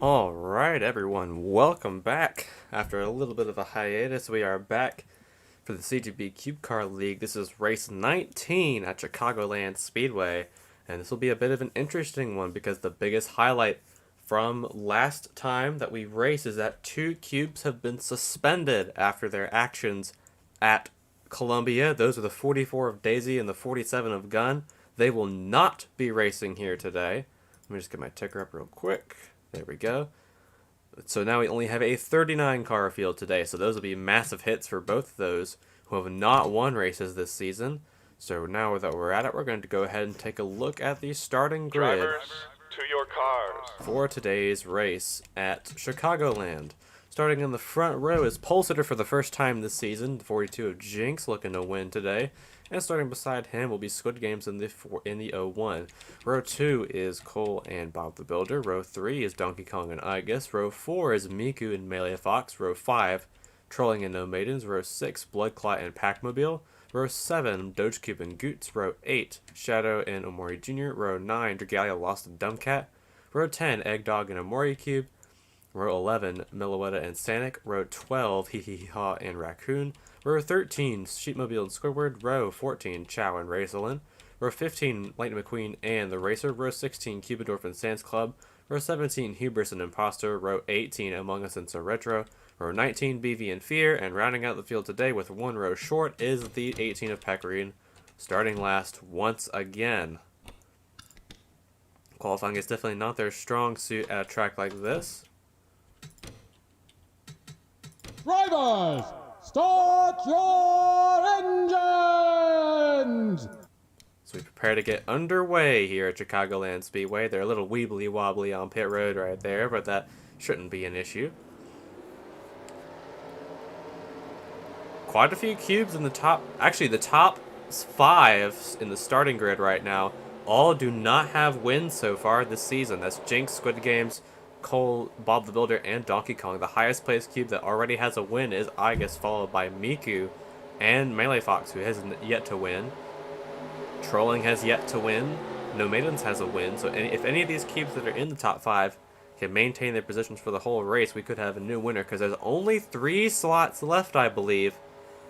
Alright everyone, welcome back. After a little bit of a hiatus, we are back for the CGB Cubecar League. This is race 19 at Chicagoland Speedway, and this will be a bit of an interesting one because the biggest highlight from last time that we raced is that two cubes have been suspended after their actions at Columbia. Those are the 44 of Daisy and the 47 of Gun. They will not be racing here today. Let me just get my ticker up real quick. There we go. So now we only have a 39 car field today, so those will be massive hits for both of those who have not won races this season. So now that we're at it, we're going to go ahead and take a look at the starting grid Drivers, to your cars. for today's race at Chicagoland. Starting in the front row is pole sitter for the first time this season, the 42 of Jinx, looking to win today. And starting beside him will be Squid Games in the 01. Row 2 is Cole and Bob the Builder. Row 3 is Donkey Kong and Igus. Row 4 is Miku and Melee Fox. Row 5, Trolling and No Maidens. Row 6, Bloodclot and Pac-Mobile. Row 7, Doge Cube and Goots. Row 8, Shadow and Omori Jr. Row 9, Dragalia Lost and Dumbcat. Row 10, Egg Dog and Omori Cube. Row 11, Milowetta and Sanic. Row 12, Hee Hee Ha and Raccoon. Row 13, Sheepmobile and Squidward. Row 14, Chow and Razorlin. Row 15, Lightning McQueen and the Racer. Row 16, Cubadorf and Sans Club. Row 17, Hubris and Imposter. Row 18, Among Us and So Retro. Row 19, BV and Fear. And rounding out the field today with one row short is the 18 of Pecorine, starting last once again. Qualifying is definitely not their strong suit at a track like this. Drivers, start your engines! So we prepare to get underway here at Chicagoland Speedway. They're a little weebly wobbly on pit road right there, but that shouldn't be an issue. Quite a few cubes in the top, actually the top 5 in the starting grid right now, all do not have wins so far this season. That's Jinx, Squid Games, Cole, Bob the Builder, and Donkey Kong. The highest placed cube that already has a win is Igus, followed by Miku and Melee Fox, who hasn't yet to win. Trolling has yet to win. No Maidens has a win. So if any of these cubes that are in the top 5 can maintain their positions for the whole race, we could have a new winner, because there's only 3 slots left, I believe,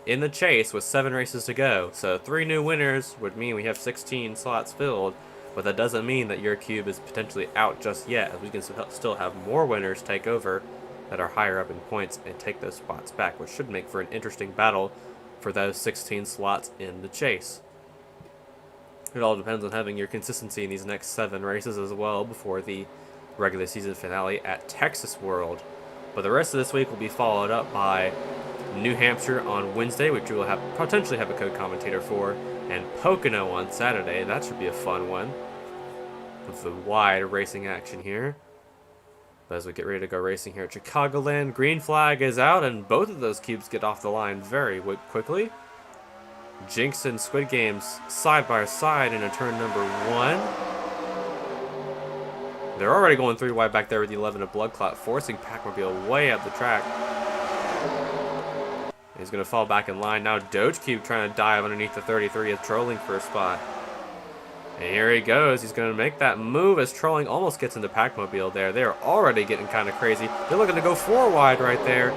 in the chase with 7 races to go. So 3 new winners would mean we have 16 slots filled. But that doesn't mean that your cube is potentially out just yet, as we can still have more winners take over that are higher up in points and take those spots back, which should make for an interesting battle for those 16 slots in the chase. It all depends on having your consistency in these next 7 races as well before the regular season finale at Texas World. But the rest of this week will be followed up by New Hampshire on Wednesday, which we will potentially have a co-commentator for, and Pocono on Saturday. That should be a fun one with the wide racing action here. But as we get ready to go racing here at Chicagoland, green flag is out, and both of those cubes get off the line very quickly. Jinx and Squid Games side by side into turn number 1. They're already going 3 wide back there with the 11 of Bloodclot, forcing Pac-Mobile way up the track. He's going to fall back in line. Now Doge Cube trying to dive underneath the 33 of Trolling for a spot. And here he goes. He's going to make that move as Trolling almost gets into Pac-Mobile there. They're already getting kind of crazy. They're looking to go 4 wide right there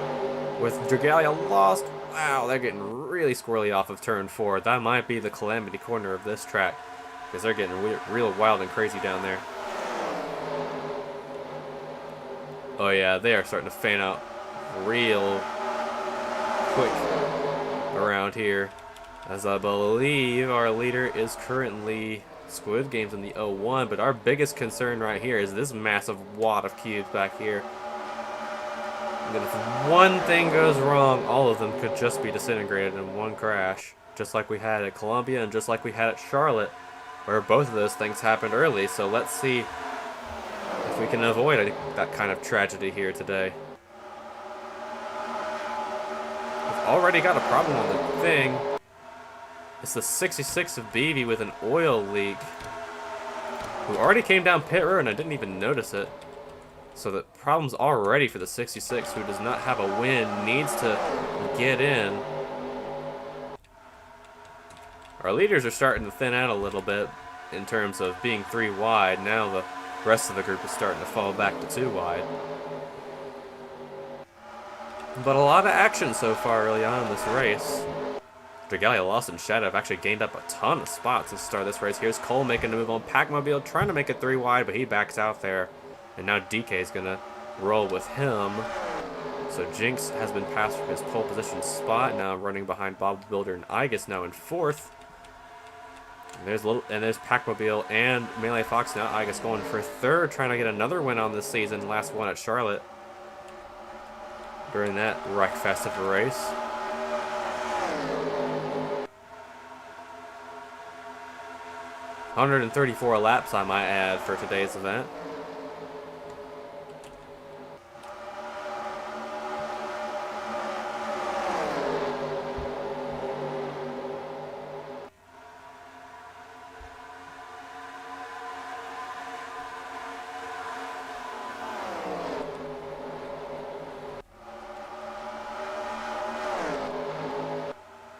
with Dragalia lost. Wow, they're getting really squirrely off of turn 4. That might be the calamity corner of this track, because they're getting real wild and crazy down there. Oh yeah, they are starting to fan out real quick around here, as I believe our leader is currently Squid Games in the 01, but our biggest concern right here is this massive wad of cubes back here. And if one thing goes wrong, all of them could just be disintegrated in one crash, just like we had at Columbia and just like we had at Charlotte, where both of those things happened early. So let's see if we can avoid that kind of tragedy here today. Already got a problem on the thing. It's the 66 of BB with an oil leak, who already came down pit road and I didn't even notice it. So the problem's already for the 66, who does not have a win, needs to get in. Our leaders are starting to thin out a little bit in terms of being 3 wide. Now the The rest of the group is starting to fall back to 2 wide. But a lot of action so far early on in this race. Dragalia Lost and Shadow have actually gained up a ton of spots to start this race. Here's Cole making a move on Pac-Mobile, trying to make it 3 wide, but he backs out there. And now DK is going to roll with him. So Jinx has been passed from his pole position spot, now running behind Bob the Builder and Igus now in 4th. And there's Pac-Mobile and Melee Fox now. Igus going for 3rd, trying to get another win on this season. Last one at Charlotte during that wreckfest of a race. $134 laps, I might add, for today's event.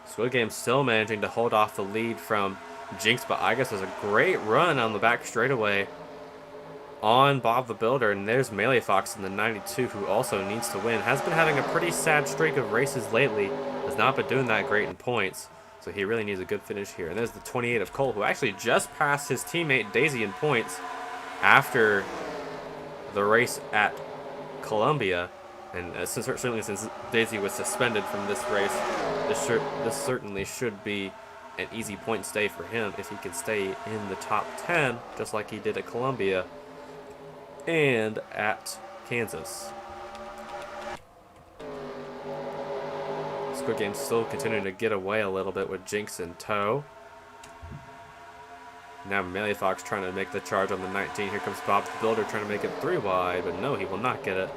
Squid Game still managing to hold off the lead from Jinx, but Igus has a great run on the back straightaway on Bob the Builder. And there's Melee Fox in the 92, who also needs to win. Has been having a pretty sad streak of races lately. Has not been doing that great in points, so he really needs a good finish here. And there's the 28 of Cole, who actually just passed his teammate Daisy in points after the race at Columbia. And certainly since Daisy was suspended from this race, this certainly should be an easy point stay for him if he can stay in the top 10, just like he did at Columbia and at Kansas. Squid Game's still continuing to get away a little bit with Jinx in tow. Now Melee Fox trying to make the charge on the 19. Here comes Bob the Builder trying to make it 3 wide, but no, he will not get it.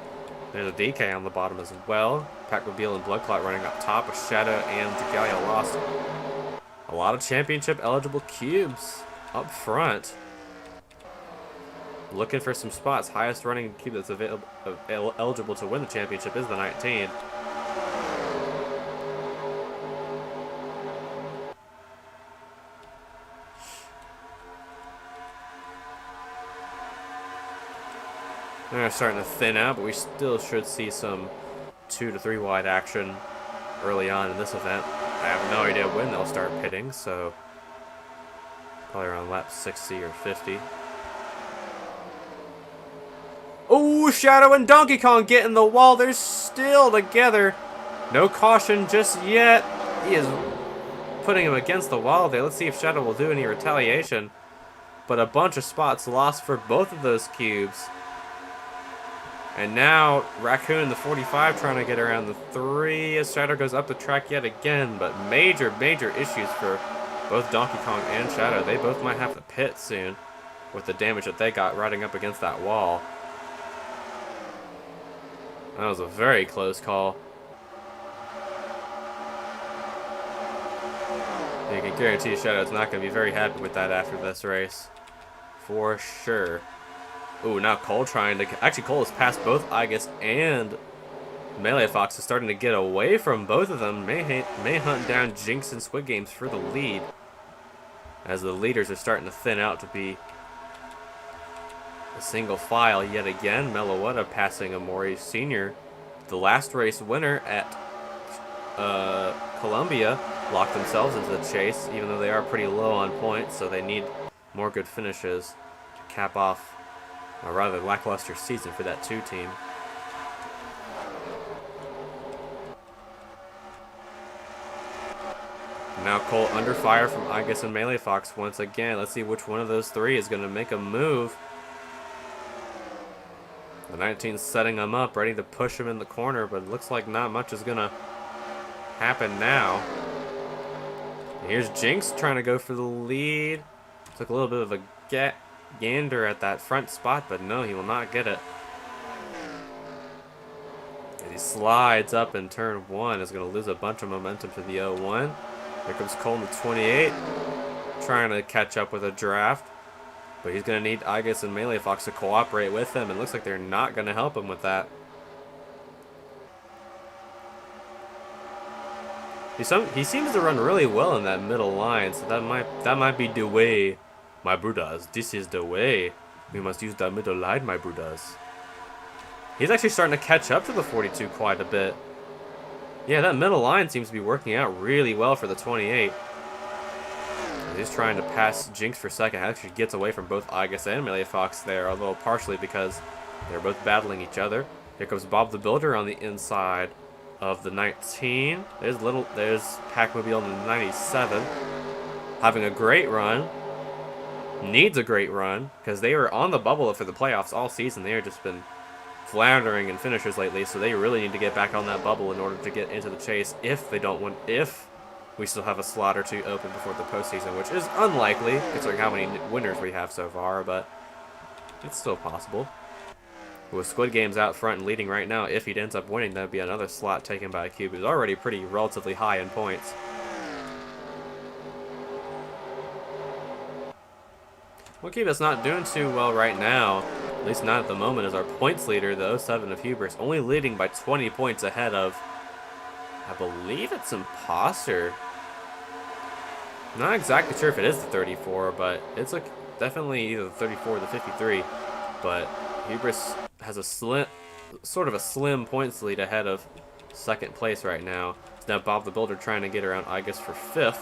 There's a DK on the bottom as well. Pac-Mobile and Blood Clot running up top with Shadow and Dragalia Lost. A lot of championship eligible cubes up front. Looking for some spots. Highest running cube that's eligible to win the championship is the 19. They're starting to thin out, but we still should see some 2 to 3 wide action early on in this event. I have no idea when they'll start pitting, so probably around lap 60 or 50. Oh, Shadow and Donkey Kong get in the wall. They're still together. No caution just yet. He is putting him against the wall there. Let's see if Shadow will do any retaliation. But a bunch of spots lost for both of those cubes. And now Raccoon in the 45 trying to get around the 3 as Shadow goes up the track yet again. But major issues for both Donkey Kong and Shadow. They both might have to pit soon with the damage that they got riding up against that wall. That was a very close call. You can guarantee Shadow's not going to be very happy with that after this race. For sure. Ooh, now Cole trying to... Actually, Cole has passed both Igus and Melee Fox. Is starting to get away from both of them. May hunt down Jinx and Squid Games for the lead, as the leaders are starting to thin out to be a single file yet again. Meloetta passing Amori Sr., the last race winner at Columbia, locked themselves into the chase, even though they are pretty low on points, so they need more good finishes to cap off a rather lackluster season for that 2 team. Now Cole under fire from Igus and Melee Fox once again. Let's see which one of those 3 is going to make a move. The 19's setting him up, ready to push him in the corner, but it looks like not much is going to happen now. And here's Jinx trying to go for the lead. Took a little bit of a gander at that front spot, but no, he will not get it. And he slides up in turn 1. Is going to lose a bunch of momentum to the 0-1. Here comes Cole in the 28, trying to catch up with a draft. But he's going to need Igus and Melee Fox to cooperate with him. And it looks like they're not going to help him with that. He seems to run really well in that middle line, so that might be the way, my brothers. This is the way. We must use the middle line, my brothers. He's actually starting to catch up to the 42 quite a bit. Yeah, that middle line seems to be working out really well for the 28. He's trying to pass Jinx for second. Actually gets away from both Igus and Melee Fox there, although partially because they're both battling each other. Here comes Bob the Builder on the inside of the 19. There's Pac-Mobile in the 97. Having a great run. Needs a great run, because they were on the bubble for the playoffs all season. They have just been floundering in finishers lately, so they really need to get back on that bubble in order to get into the chase if they don't win, if we still have a slot or two open before the postseason, which is unlikely, considering how many winners we have so far, but it's still possible. With Squid Games out front and leading right now, if he ends up winning, that would be another slot taken by Cube, who's already pretty relatively high in points. Well, Cube is not doing too well right now, at least not at the moment, as our points leader, the 07 of Hubris, only leading by 20 points ahead of, I believe it's Imposter. Not exactly sure if it is the 34, but it's definitely either the 34 or the 53. But Hubris has a sort of a slim points lead ahead of second place right now. It's now Bob the Builder trying to get around Igus for 5th.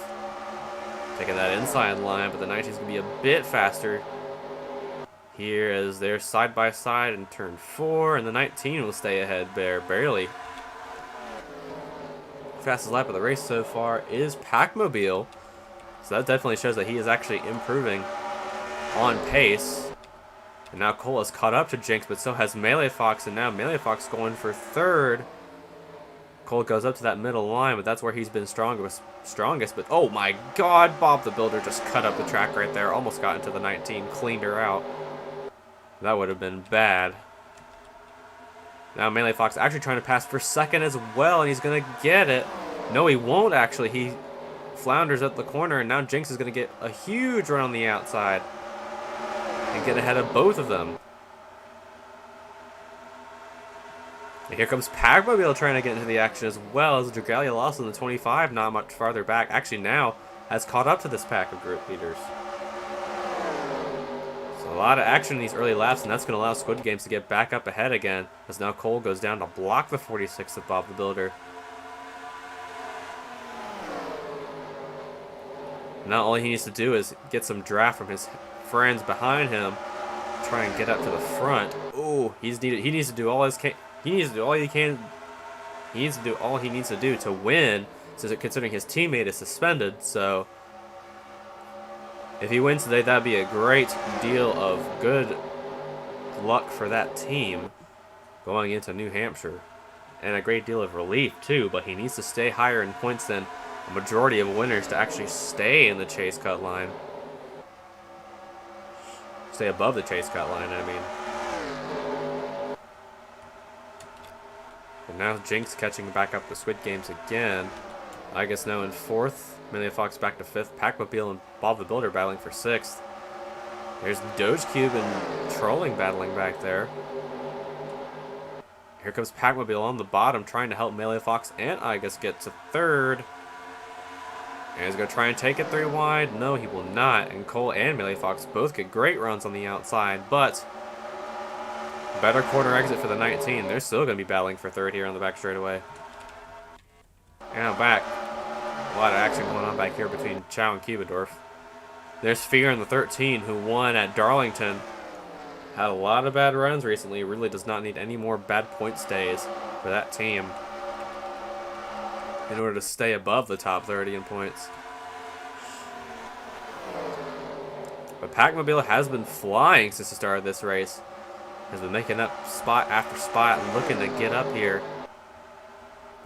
Taking that inside line, but the 19 is going to be a bit faster here as they're side by side in turn 4, and the 19 will stay ahead there, barely. Fastest lap of the race so far is Pac-Mobile, so that definitely shows that he is actually improving on pace. And now Cole has caught up to Jinx, but so has Melee Fox, and now Melee Fox going for 3rd. Cole goes up to that middle line, but that's where he's been strongest. But oh my god, Bob the Builder just cut up the track right there. Almost got into the 19, cleaned her out. That would have been bad. Now Melee Fox actually trying to pass for 2nd as well, and he's going to get it. No, he won't actually. He flounders at the corner, and now Jinx is going to get a huge run on the outside and get ahead of both of them. And here comes Pac-Mobile trying to get into the action as well, as Dragalia lost in the 25, not much farther back. Actually now has caught up to this pack of group leaders. So a lot of action in these early laps, and that's going to allow Squid Games to get back up ahead again, as now Cole goes down to block the 46 of Bob the Builder. Now all he needs to do is get some draft from his friends behind him, try and get up to the front. Ooh, he needs to do all he needs to do all he needs to do to win, since considering his teammate is suspended. So if he wins today, that'd be a great deal of good luck for that team going into New Hampshire, and a great deal of relief too. But he needs to stay higher in points than a majority of winners to actually stay in the chase cut line. Stay above the chase cut line, I mean. And now Jinx catching back up the Squid Games again. I guess now in 4th. Melee Fox back to 5th. Pac-Mobile and Bob the Builder battling for 6th. There's Doge Cube and Trolling battling back there. Here comes Pac-Mobile on the bottom, trying to help Melee Fox and Igus get to 3rd. And he's going to try and take it 3 wide. No, he will not. And Cole and Melee Fox both get great runs on the outside, but better corner exit for the 19. They're still going to be battling for 3rd here on the back straightaway. And I'm back. A lot of action going on back here between Chow and Cubadorf. There's Fear in the 13, who won at Darlington. Had a lot of bad runs recently. Really does not need any more bad point stays for that team in order to stay above the top 30 in points. But Pac-Mobile has been flying since the start of this race. Has been making up spot after spot, looking to get up here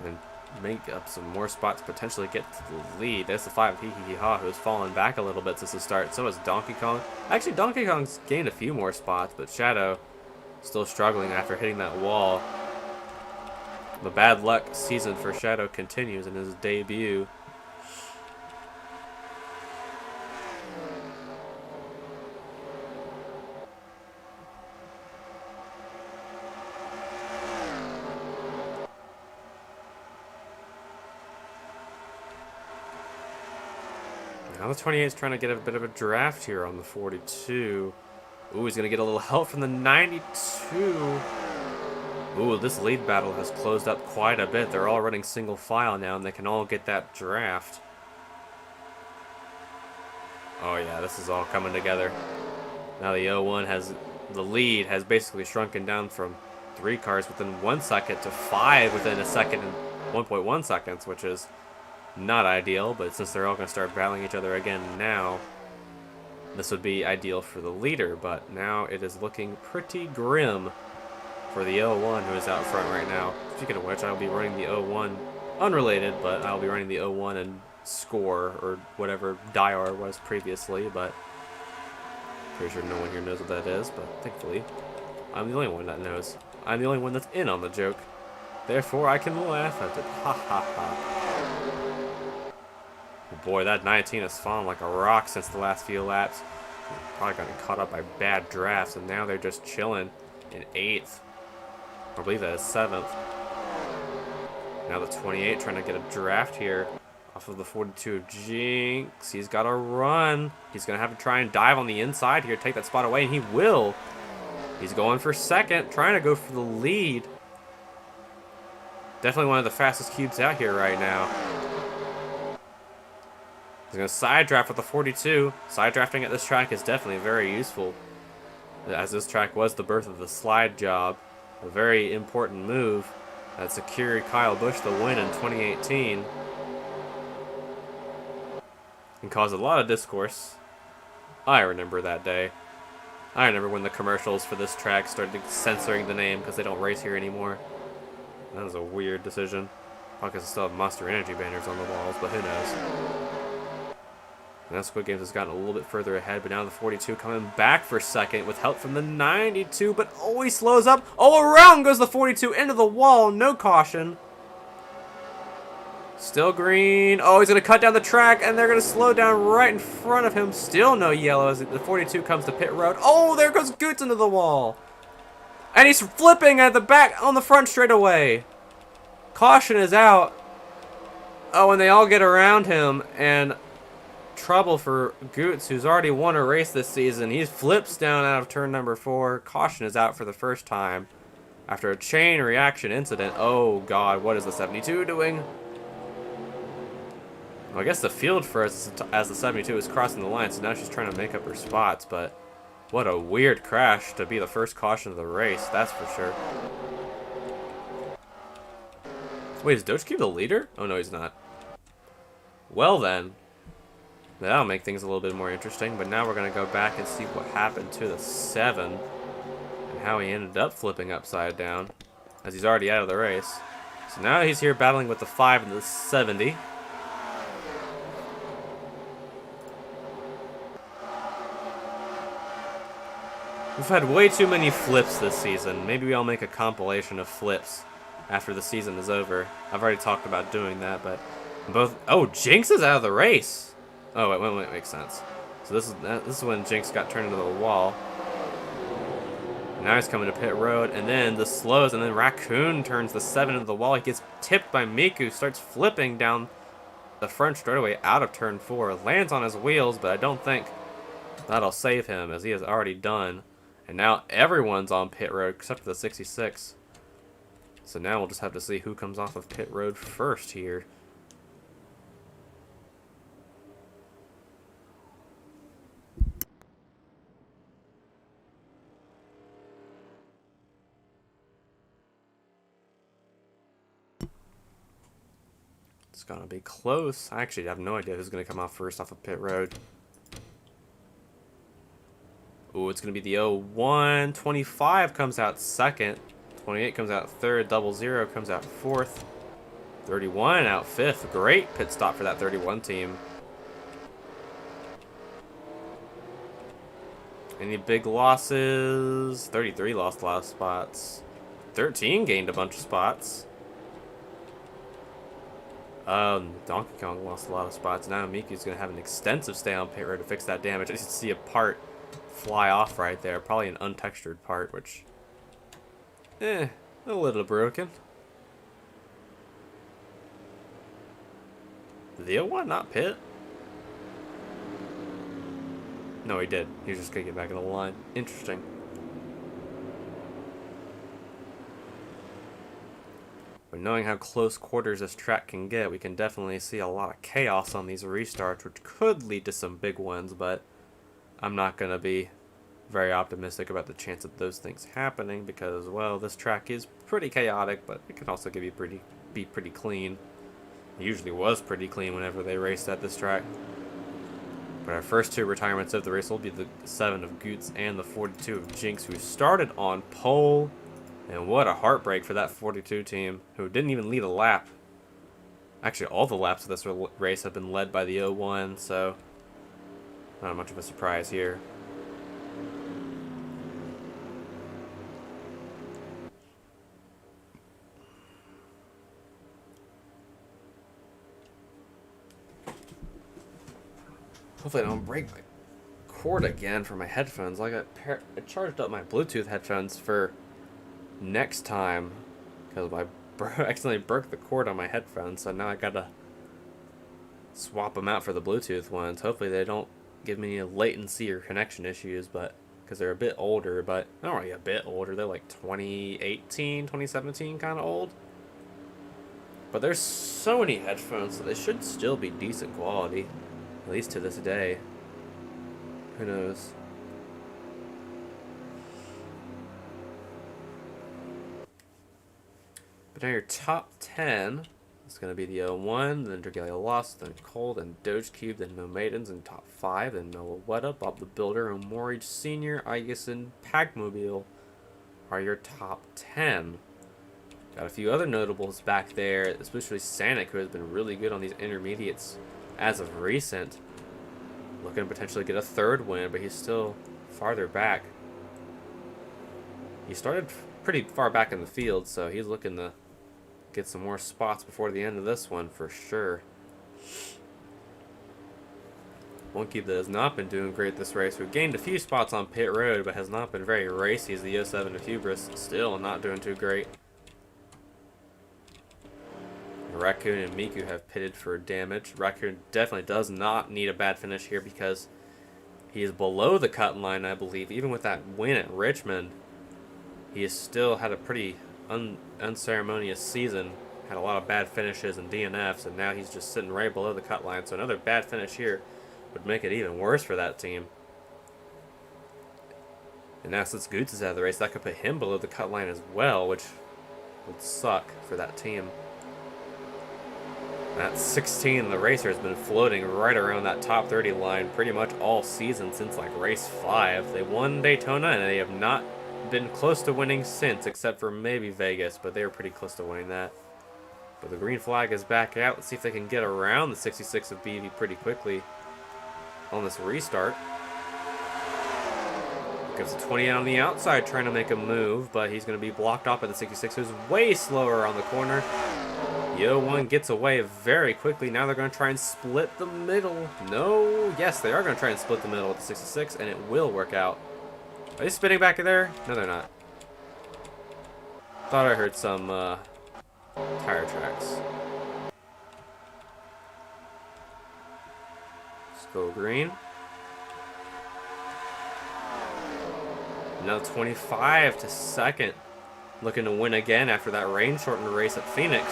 and make up some more spots, potentially get to the lead. There's the 5 Hee Hee Ha, who's fallen back a little bit since the start. So has Donkey Kong. Actually, Donkey Kong's gained a few more spots, but Shadow still struggling after hitting that wall. The bad luck season for Shadow continues in his debut. Now the 28 is trying to get a bit of a draft here on the 42. Ooh, he's going to get a little help from the 92. Ooh, this lead battle has closed up quite a bit. They're all running single file now, and they can all get that draft. Oh yeah, this is all coming together. Now the 01 has, the lead has basically shrunken down from 3 cars within 1 second to 5 within a second and 1.1 seconds, which is not ideal, but since they're all going to start battling each other again now, this would be ideal for the leader, but now it is looking pretty grim for the 01 who is out front right now. Speaking of which, I'll be running the 01, unrelated, but I'll be running the 01 and score, or whatever DIR was previously, but pretty sure no one here knows what that is, but thankfully, I'm the only one that knows. I'm the only one that's in on the joke. Therefore, I can laugh at it. Ha ha ha. Boy, that 19 has fallen like a rock since the last few laps. Probably gotten caught up by bad drafts, and now they're just chilling in 8th. I believe that is 7th. Now the 28 trying to get a draft here off of the 42 of Jinx. He's got to run. He's going to have to try and dive on the inside here, take that spot away, and he will. He's going for 2nd, trying to go for the lead. Definitely one of the fastest cubes out here right now. He's going to side draft with the 42. Side drafting at this track is definitely very useful, as this track was the birth of the slide job. A very important move that secured Kyle Busch the win in 2018. And caused a lot of discourse. I remember that day. I remember when the commercials for this track started censoring the name because they don't race here anymore. That was a weird decision. Probably because they still have Monster Energy banners on the walls, but who knows. Now Squid Games has gotten a little bit further ahead, but now the 42 coming back for 2nd with help from the 92, but he slows up. Oh, around goes the 42 into the wall. No caution. Still green. Oh, he's going to cut down the track, and they're going to slow down right in front of him. Still no yellow as the 42 comes to pit road. Oh, there goes Goots into the wall. And he's flipping at the back on the front straightaway. Caution is out. Oh, and they all get around him, and trouble for Goots, who's already won a race this season. He flips down out of turn number 4. Caution is out for the first time after a chain reaction incident. Oh, God, what is the 72 doing? Well, I guess the field first as the 72 is crossing the line, so now she's trying to make up her spots, but what a weird crash to be the first caution of the race, that's for sure. Wait, is Doge the leader? Oh, no, he's not. Well, then. That'll make things a little bit more interesting, but now we're going to go back and see what happened to the 7 and how he ended up flipping upside down, as he's already out of the race. So now he's here battling with the 5 and the 70. We've had way too many flips this season. Maybe I'll make a compilation of flips after the season is over. I've already talked about doing that, but both... Oh, Jinx is out of the race! Oh, wait, makes sense. So this is when Jinx got turned into the wall. Now he's coming to pit road, and then the slows, and then Raccoon turns the 7 into the wall. He gets tipped by Miku, starts flipping down the front straightaway out of turn 4. Lands on his wheels, but I don't think that'll save him, as he has already done. And now everyone's on pit road except for the 66. So now we'll just have to see who comes off of pit road first here. It's gonna be close. I actually have no idea who's gonna come off first off of pit road. Ooh, it's going to be the 01. 25 comes out 2nd. 28 comes out 3rd. 00 comes out 4th. 31 out 5th. Great pit stop for that 31 team. Any big losses? 33 lost a lot of spots. 13 gained a bunch of spots. Donkey Kong lost a lot of spots. Now Miku's going to have an extensive stay on pit road to fix that damage. I just see a part fly off right there. Probably an untextured part, which... a little broken. The 01, not pit. No, he did. He was just going to get back in the line. Interesting. But knowing how close quarters this track can get, we can definitely see a lot of chaos on these restarts, which could lead to some big ones, but I'm not going to be very optimistic about the chance of those things happening because, well, this track is pretty chaotic, but it can also be pretty clean. It usually was pretty clean whenever they raced at this track. But our first two retirements of the race will be the 7 of Goots and the 42 of Jinx, who started on pole. And what a heartbreak for that 42 team, who didn't even lead a lap. Actually, all the laps of this race have been led by the 01, so not much of a surprise here. Hopefully I don't break my cord again for my headphones. I charged up my Bluetooth headphones for next time because I accidentally broke the cord on my headphones, so now I gotta swap them out for the Bluetooth ones. Hopefully they don't give me a latency or connection issues, but because they're a bit older, but not really a bit older, they're like 2018, 2017 kind of old. But there's so many headphones, so they should still be decent quality. At least to this day. Who knows? But now your top 10 is going to be the 01, then Dragalia Lost, then Cold, then Doge Cube, then No Maidens in top 5, then Meloetta, Bob the Builder, Omorage Sr., Igus, and Packmobile are your top 10. Got a few other notables back there, especially Sanic, who has been really good on these intermediates as of recent. Looking to potentially get a third win, but he's still farther back. He started pretty far back in the field, so he's looking to get some more spots before the end of this one for sure. One cube that has not been doing great this race, who gained a few spots on pit road, but has not been very racy, is the 07 of Hubris. Still not doing too great. Raccoon and Miku have pitted for damage. Raccoon definitely does not need a bad finish here because he is below the cut line, I believe. Even with that win at Richmond, he has still had a pretty unceremonious season. Had a lot of bad finishes and DNFs, and now he's just sitting right below the cut line. So another bad finish here would make it even worse for that team. And now since Goots is out of the race, that could put him below the cut line as well, which would suck for that team. That 16, the racer has been floating right around that top 30 line pretty much all season since like race 5. They won Daytona and they have not been close to winning since, except for maybe Vegas, but they were pretty close to winning that. But the green flag is back out. Let's see if they can get around the 66 of BV pretty quickly on this restart. Gives a 28 on the outside trying to make a move, but he's going to be blocked off by the 66, who's way slower on the corner. The 01 gets away very quickly. Now they're going to try and split the middle. No, yes, they are going to try and split the middle with the 66, and it will work out. Are they spinning back there? No, they're not. Thought I heard some tire tracks. Let's go green. Now 25 to second. Looking to win again after that rain-shortened race at Phoenix.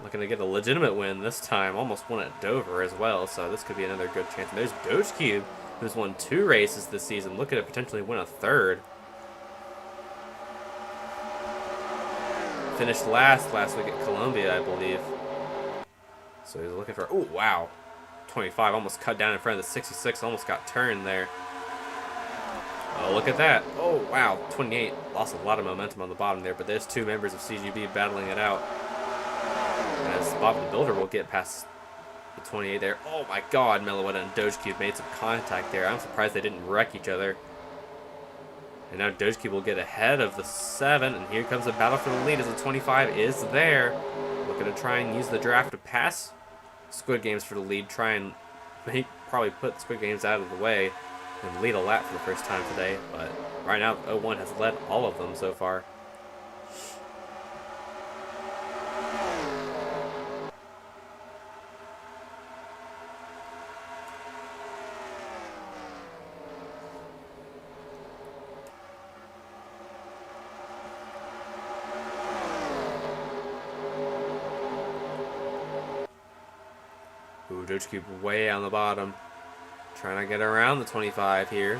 Looking to get a legitimate win this time. Almost won at Dover as well, so this could be another good chance. And there's Doge Cube, who's won 2 races this season, looking to potentially win a third. Finished last week at Columbia, I believe. So he's looking for... Oh, wow. 25 almost cut down in front of the 66. Almost got turned there. Oh, look at that. Oh, wow. 28. Lost a lot of momentum on the bottom there, but there's 2 members of CGB battling it out. As Bob the Builder will get past the 28 there. Oh my god, Meloetta and Doge Cube made some contact there. I'm surprised they didn't wreck each other. And now Doge Cube will get ahead of the 7, and here comes a battle for the lead as the 25 is there. Looking to try and use the draft to pass Squid Games for the lead. Try and probably put Squid Games out of the way and lead a lap for the first time today. But right now, 01 has led all of them so far. Doge Cube way on the bottom. Trying to get around the 25 here.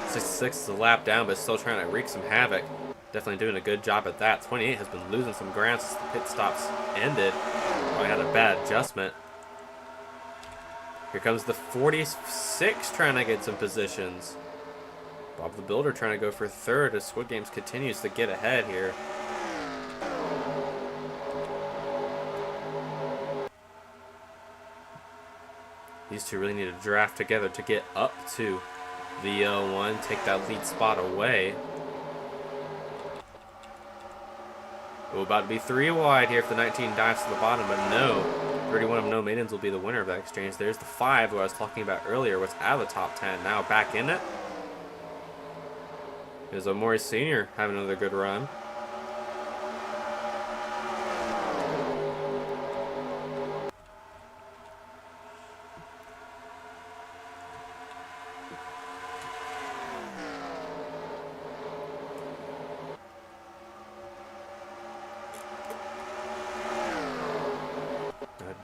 66 is a lap down, but still trying to wreak some havoc. Definitely doing a good job at that. 28 has been losing some ground since the pit stops ended. Probably had a bad adjustment. Here comes the 46 trying to get some positions. Bob the Builder trying to go for third as Squid Games continues to get ahead here. These two really need to draft together to get up to the 1, take that lead spot away. We're about to be 3 wide here if the 19 dives to the bottom, but no. 31 of No Maidens will be the winner of that exchange. There's the 5 who I was talking about earlier, was out of the top 10. Now back in it. There's Omori Sr. having another good run.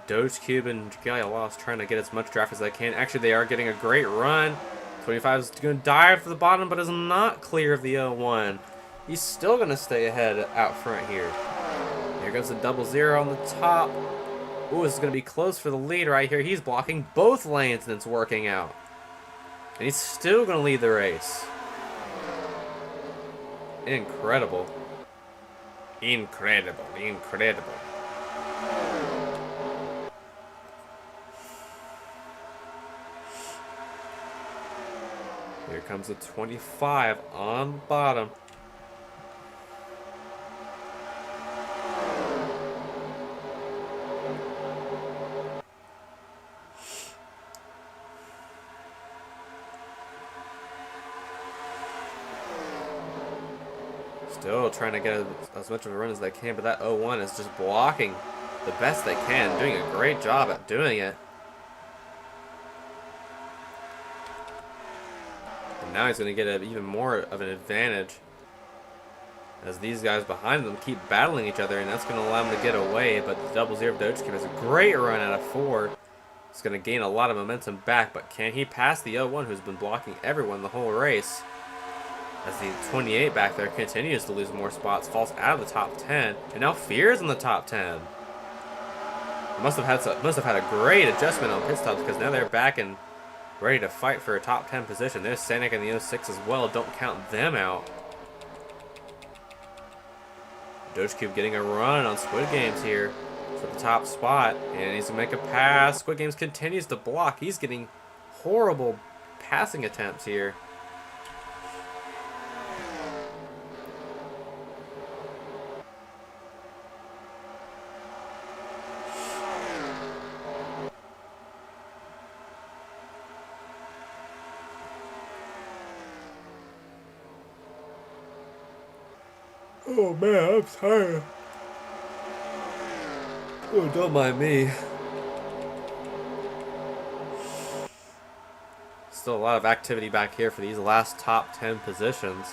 Doge Cube and Galia Lost trying to get as much draft as they can. Actually, they are getting a great run. 25 is going to dive for the bottom, but is not clear of the 1. He's still going to stay ahead out front here. Here goes the 00 on the top. Ooh, this is going to be close for the lead right here. He's blocking both lanes, and it's working out. And he's still going to lead the race. Incredible. Incredible. Incredible. Here comes the 25 on the bottom. Still trying to get as much of a run as they can, but that 01 is just blocking the best they can, doing a great job at doing it. Now he's going to get even more of an advantage as these guys behind them keep battling each other, and that's going to allow him to get away. But the 00 Doge Cube has a great run out of 4. It's going to gain a lot of momentum back, but can he pass the 01 who's been blocking everyone the whole race? As the 28 back there continues to lose more spots, falls out of the top 10, and now Fear's in the top 10. Must have had a great adjustment on pit stops because now they're back and ready to fight for a top 10 position. There's Sanik and the 06 as well. Don't count them out. Doge Cube getting a run on Squid Games here for the top spot. And he's going to make a pass. Squid Games continues to block. He's getting horrible passing attempts here. Oh man, I'm tired. Oh, don't mind me. Still a lot of activity back here for these last top 10 positions.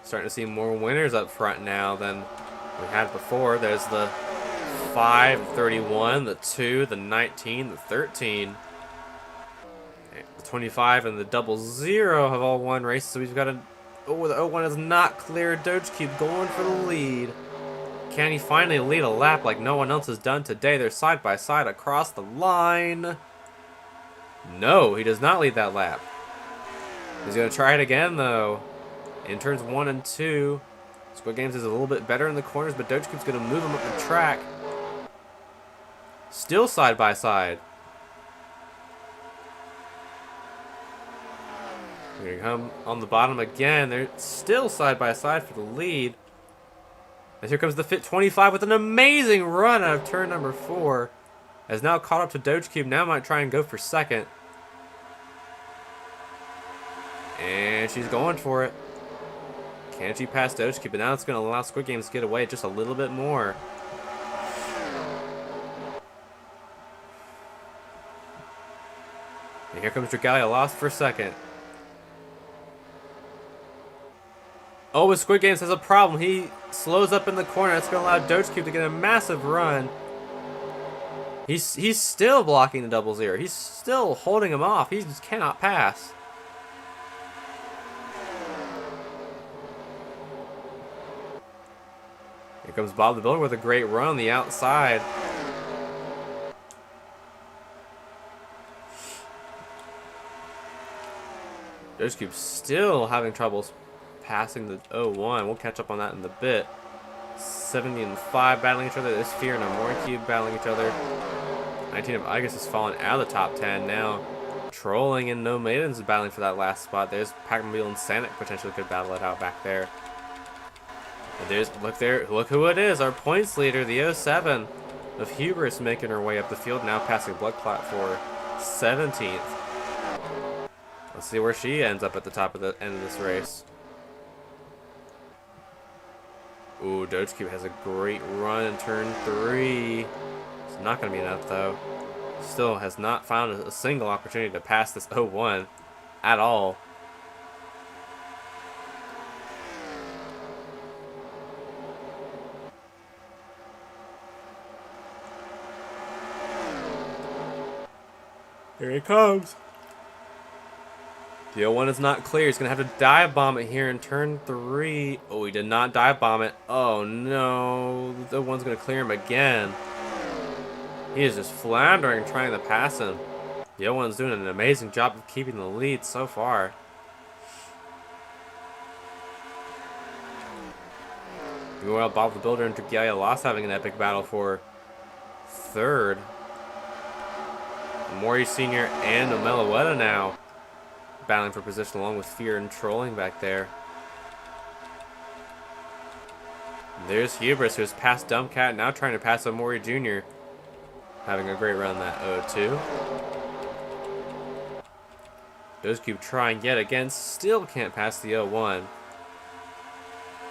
Starting to see more winners up front now than we had before. There's the 5, the 31, the 2, the 19, the 13. 25 and the 00 have all won races, so we've got a... Oh, the 01 is not clear. Doge Cube going for the lead. Can he finally lead a lap like no one else has done today? They're side by side across the line. No, he does not lead that lap. He's going to try it again, though. In turns 1 and 2, Squid Games is a little bit better in the corners, but Doge Cube's going to move him up the track. Still side by side. Here come on the bottom again. They're still side by side for the lead. And here comes the Fit 25 with an amazing run out of turn number 4. Has now caught up to Doge Cube. Now might try and go for second. And she's going for it. Can she pass Doge Cube? But now it's going to allow Squid Games to get away just a little bit more. And here comes Dragalia, lost for second. Oh, but Squid Games has a problem. He slows up in the corner. It's going to allow Doge Cube to get a massive run. He's still blocking the double zero. He's still holding him off. He just cannot pass. Here comes Bob the Builder with a great run on the outside. Doge Cube still having troubles passing the 0-1. We'll catch up on that in a bit. 70 and 5 battling each other. There's Fear and Amori Cube battling each other. 19 of Igus has fallen out of the top 10 now. Trolling and No Maidens is battling for that last spot. There's Pac-Man and Sanic potentially could battle it out back there. And there's, look who it is, our points leader, the 07 of Hubris, making her way up the field, now passing Blood Clot for 17th. Let's see where she ends up at the top of the end of this race. Ooh, Doge Cube has a great run in turn 3. It's not going to be enough, though. Still has not found a single opportunity to pass this 0-1 at all. Here he comes. The 0-1 is not clear. He's going to have to dive bomb it here in turn 3. Oh, he did not dive bomb it. Oh, no. The 0-1's going to clear him again. He is just floundering trying to pass him. The 0-1's doing an amazing job of keeping the lead so far. Meanwhile, Bob the Builder and Dragalia Lost having an epic battle for 3rd. Mori Sr. and Omelueta now battling for position along with Fear and Trolling back there. There's Hubris, who's passed Dumbcat, now trying to pass Omori Jr. Having a great run that 0-2. Doge Cube trying yet again, still can't pass the 0-1.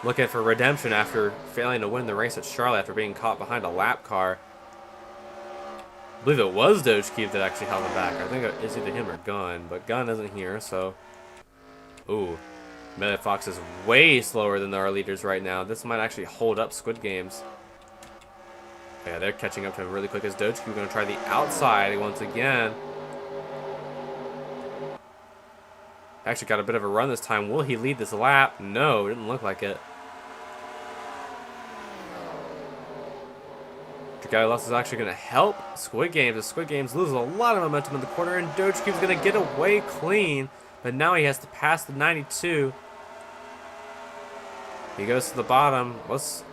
Looking for redemption after failing to win the race at Charlotte after being caught behind a lap car. I believe it was Doge Cube that actually held him back. I think it's either him or Gun, but Gun isn't here, so... Ooh. Melee Fox is way slower than our leaders right now. This might actually hold up Squid Games. Yeah, they're catching up to him really quick as Doge Cube going to try the outside once again. Actually got a bit of a run this time. Will he lead this lap? No, didn't look like it. Dragalia Lost is actually going to help Squid Games as Squid Games loses a lot of momentum in the corner, and Doge Cube's going to get away clean, but now he has to pass the 92. He goes to the bottom. What's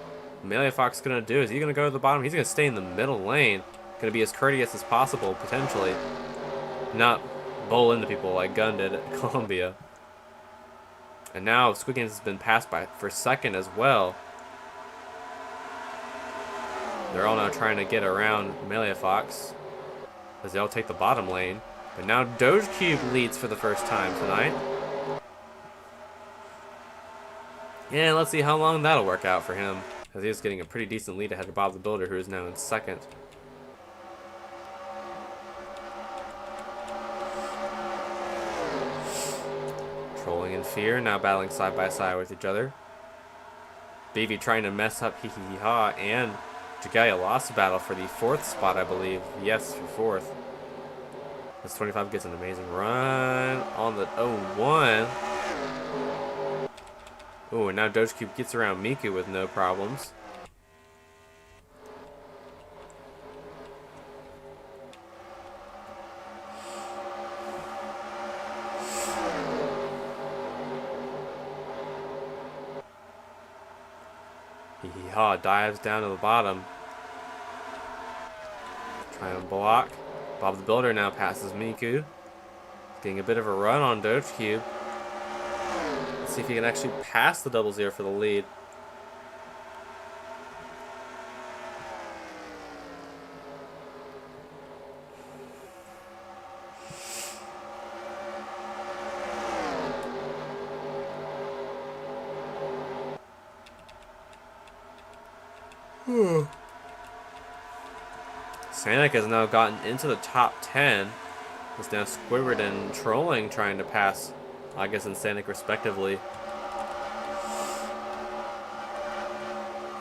Melee Fox going to do? Is he going to go to the bottom? He's going to stay in the middle lane. Going to be as courteous as possible, potentially. Not bowl into people like Gun did at Columbia. And now Squid Games has been passed by for 2nd as well. They're all now trying to get around Melee Fox as they all take the bottom lane. But now Doge Cube leads for the first time tonight. And let's see how long that'll work out for him, as he is getting a pretty decent lead ahead of Bob the Builder, who is now in 2nd. Trolling and Fear now battling side by side with each other. Baby trying to mess up Hee Hee Ha and Dragalia Lost a battle for the 4th spot, I believe. Yes, for 4th. This 25 gets an amazing run on the 0-1. Oh, and now Doge Cube gets around Miku with no problems. Hee Hee Ha dives down to the bottom. Trying to block. Bob the Builder now passes Miku. Getting a bit of a run on Doge Cube. Let's see if he can actually pass the 0-0 for the lead. Sanic has now gotten into the top 10. It's now Squidward and Trolling trying to pass, I guess, and Sanic respectively.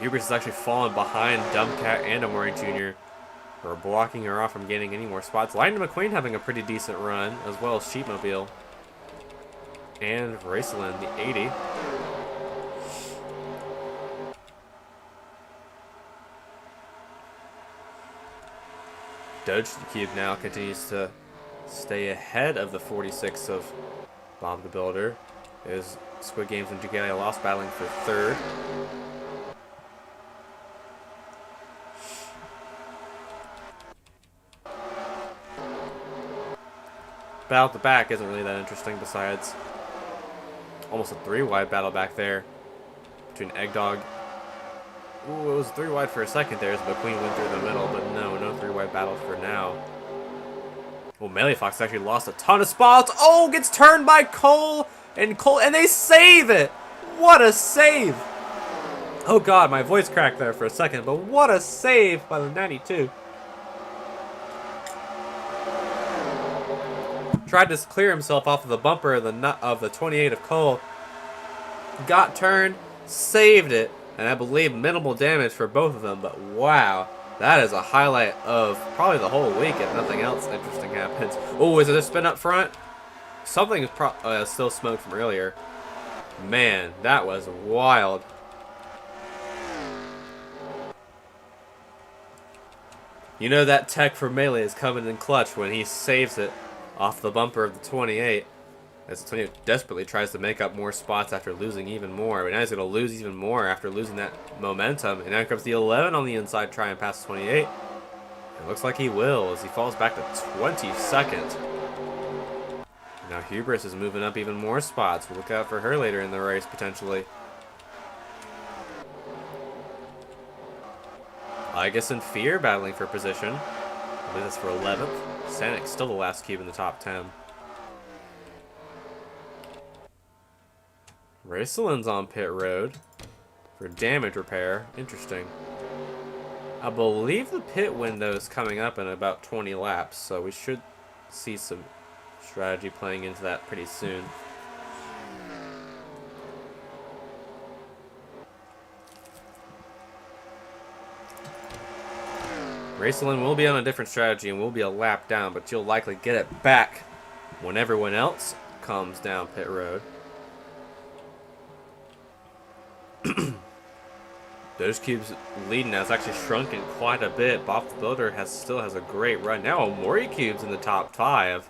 Hubris has actually fallen behind Dumbcat and Amori Jr. for blocking her off from gaining any more spots. Lightning McQueen having a pretty decent run, as well as Sheepmobile. And Raceland, the 80. Doge the Cube now continues to stay ahead of the 46 of Bob the Builder. Is Squid Games and Chicagoland lost battling for third. Battle at the back isn't really that interesting besides almost a 3-wide battle back there between Eggdog. Ooh, it was 3 wide for a second there as McQueen went through the middle, but no 3-wide battle for now. Well, Melee Fox actually lost a ton of spots. Oh, gets turned by Cole, and they save it. What a save. Oh God, my voice cracked there for a second, but what a save by the 92. Tried to clear himself off of the bumper of the 28 of Cole. Got turned, saved it, and I believe minimal damage for both of them, but wow. That is a highlight of probably the whole week if nothing else interesting happens. Oh, is it a spin up front? Something is still smoke from earlier. Man, that was wild. You know that tech for Melee is coming in clutch when he saves it off the bumper of the 28. As the 28 desperately tries to make up more spots after losing even more. But now he's going to lose even more after losing that momentum. And now comes the 11 on the inside, trying to pass the 28. It looks like he will as he falls back to 22nd. Now Hubris is moving up even more spots. We'll look out for her later in the race, potentially. Igus and Fear battling for position. I believe that's for 11th. Sanic still the last cube in the top 10. Raceland's on pit road for damage repair. Interesting. I believe the pit window is coming up in about 20 laps, so we should see some strategy playing into that pretty soon. Raceland will be on a different strategy and will be a lap down, but you'll likely get it back when everyone else comes down pit road. Those cubes leading now. It's actually shrunken quite a bit. Bob the Builder still has a great run. Now Omori cubes in the top 5.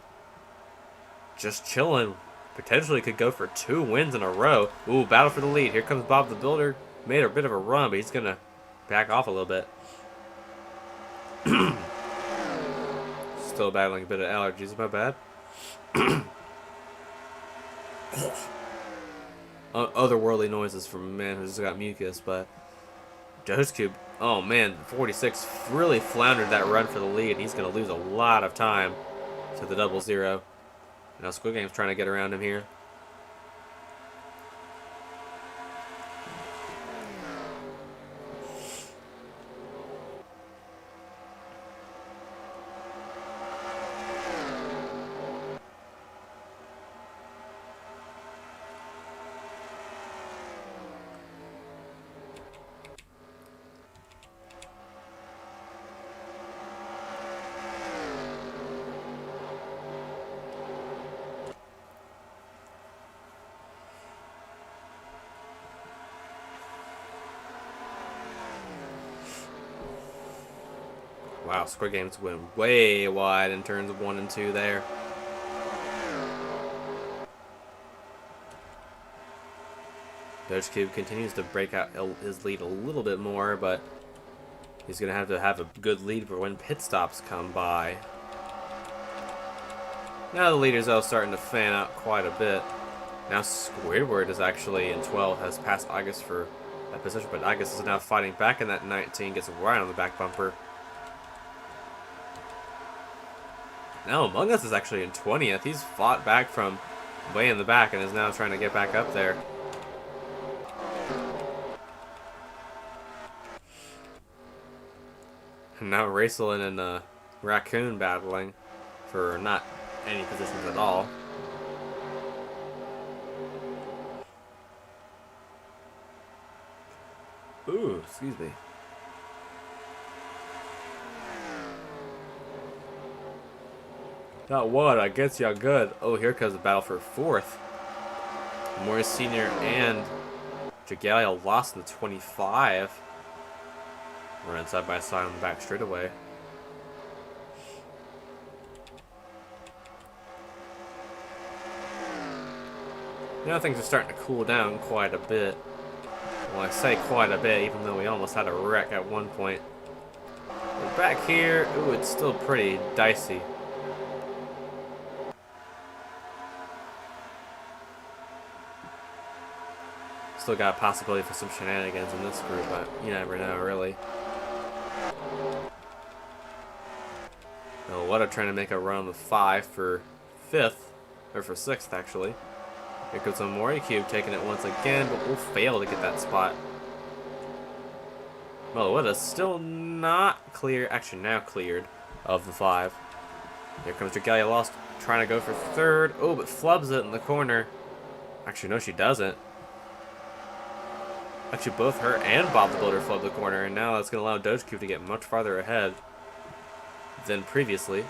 Just chilling. Potentially could go for 2 wins in a row. Ooh, battle for the lead. Here comes Bob the Builder. Made a bit of a run, but he's going to back off a little bit. Still battling a bit of allergies. My bad. Otherworldly noises from a man who's got mucus, but Joe's Cube, oh man, 46 really floundered that run for the lead. He's going to lose a lot of time to the 00. Now Squid Game's trying to get around him here. Wow, Squid Games went way wide in turns of 1 and 2 there. Doge Cube continues to break out his lead a little bit more, but he's going to have a good lead for when pit stops come by. Now the leaders are starting to fan out quite a bit. Now Squidward is actually in 12, has passed Igus for that position, but Igus is now fighting back in that 19, gets right on the back bumper. Now Among Us is actually in 20th. He's fought back from way in the back and is now trying to get back up there. And now Raceland and Raccoon battling for not any positions at all. Ooh, Excuse me. Not one, I guess y'all good. Oh, here comes the battle for fourth. Morris Sr. and Jagalia lost in the 25. Running side by side on the back straightaway. Now things are starting to cool down quite a bit. Well, I say quite a bit, even though we almost had a wreck at one point. But back here, ooh, it's still pretty dicey. Still got a possibility for some shenanigans in this group, but you never know, really. Oh, what a trying to make a run with 5 for 5th, or for 6th, actually. Here goes a Mori Cube taking it once again, but we'll fail to get that spot. Meloetta's still not clear, actually now cleared, of the 5. Here comes Jagalia Lost, trying to go for 3rd. Oh, but flubs it in the corner. Actually, no, she doesn't. Actually, both her and Bob the Builder flub the corner, and now that's going to allow Doge Cube to get much farther ahead than previously.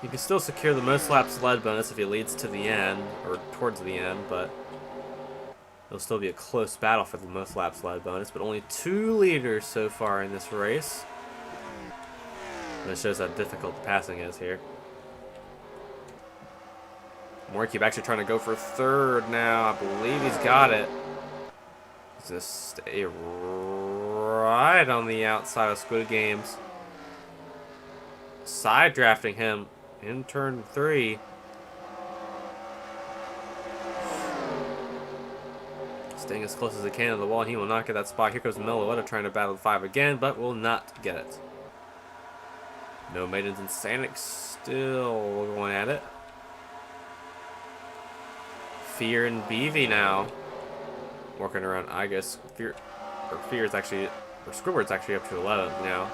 He can still secure the most laps led bonus if he leads to the end, or towards the end, but it'll still be a close battle for the most laps led bonus, but only 2 leaders so far in this race. And it shows how difficult the passing is here. Morcube actually trying to go for 3rd now. I believe he's got it. He's going to stay right on the outside of Squid Games. Side drafting him in turn 3. Staying as close as he can to the wall. He will not get that spot. Here goes Meloetta trying to battle the 5 again, but will not get it. No Maidens and Sanic still going at it. Fear and BV now working around. I guess Fear is actually, or Squidward's actually up to 11th now.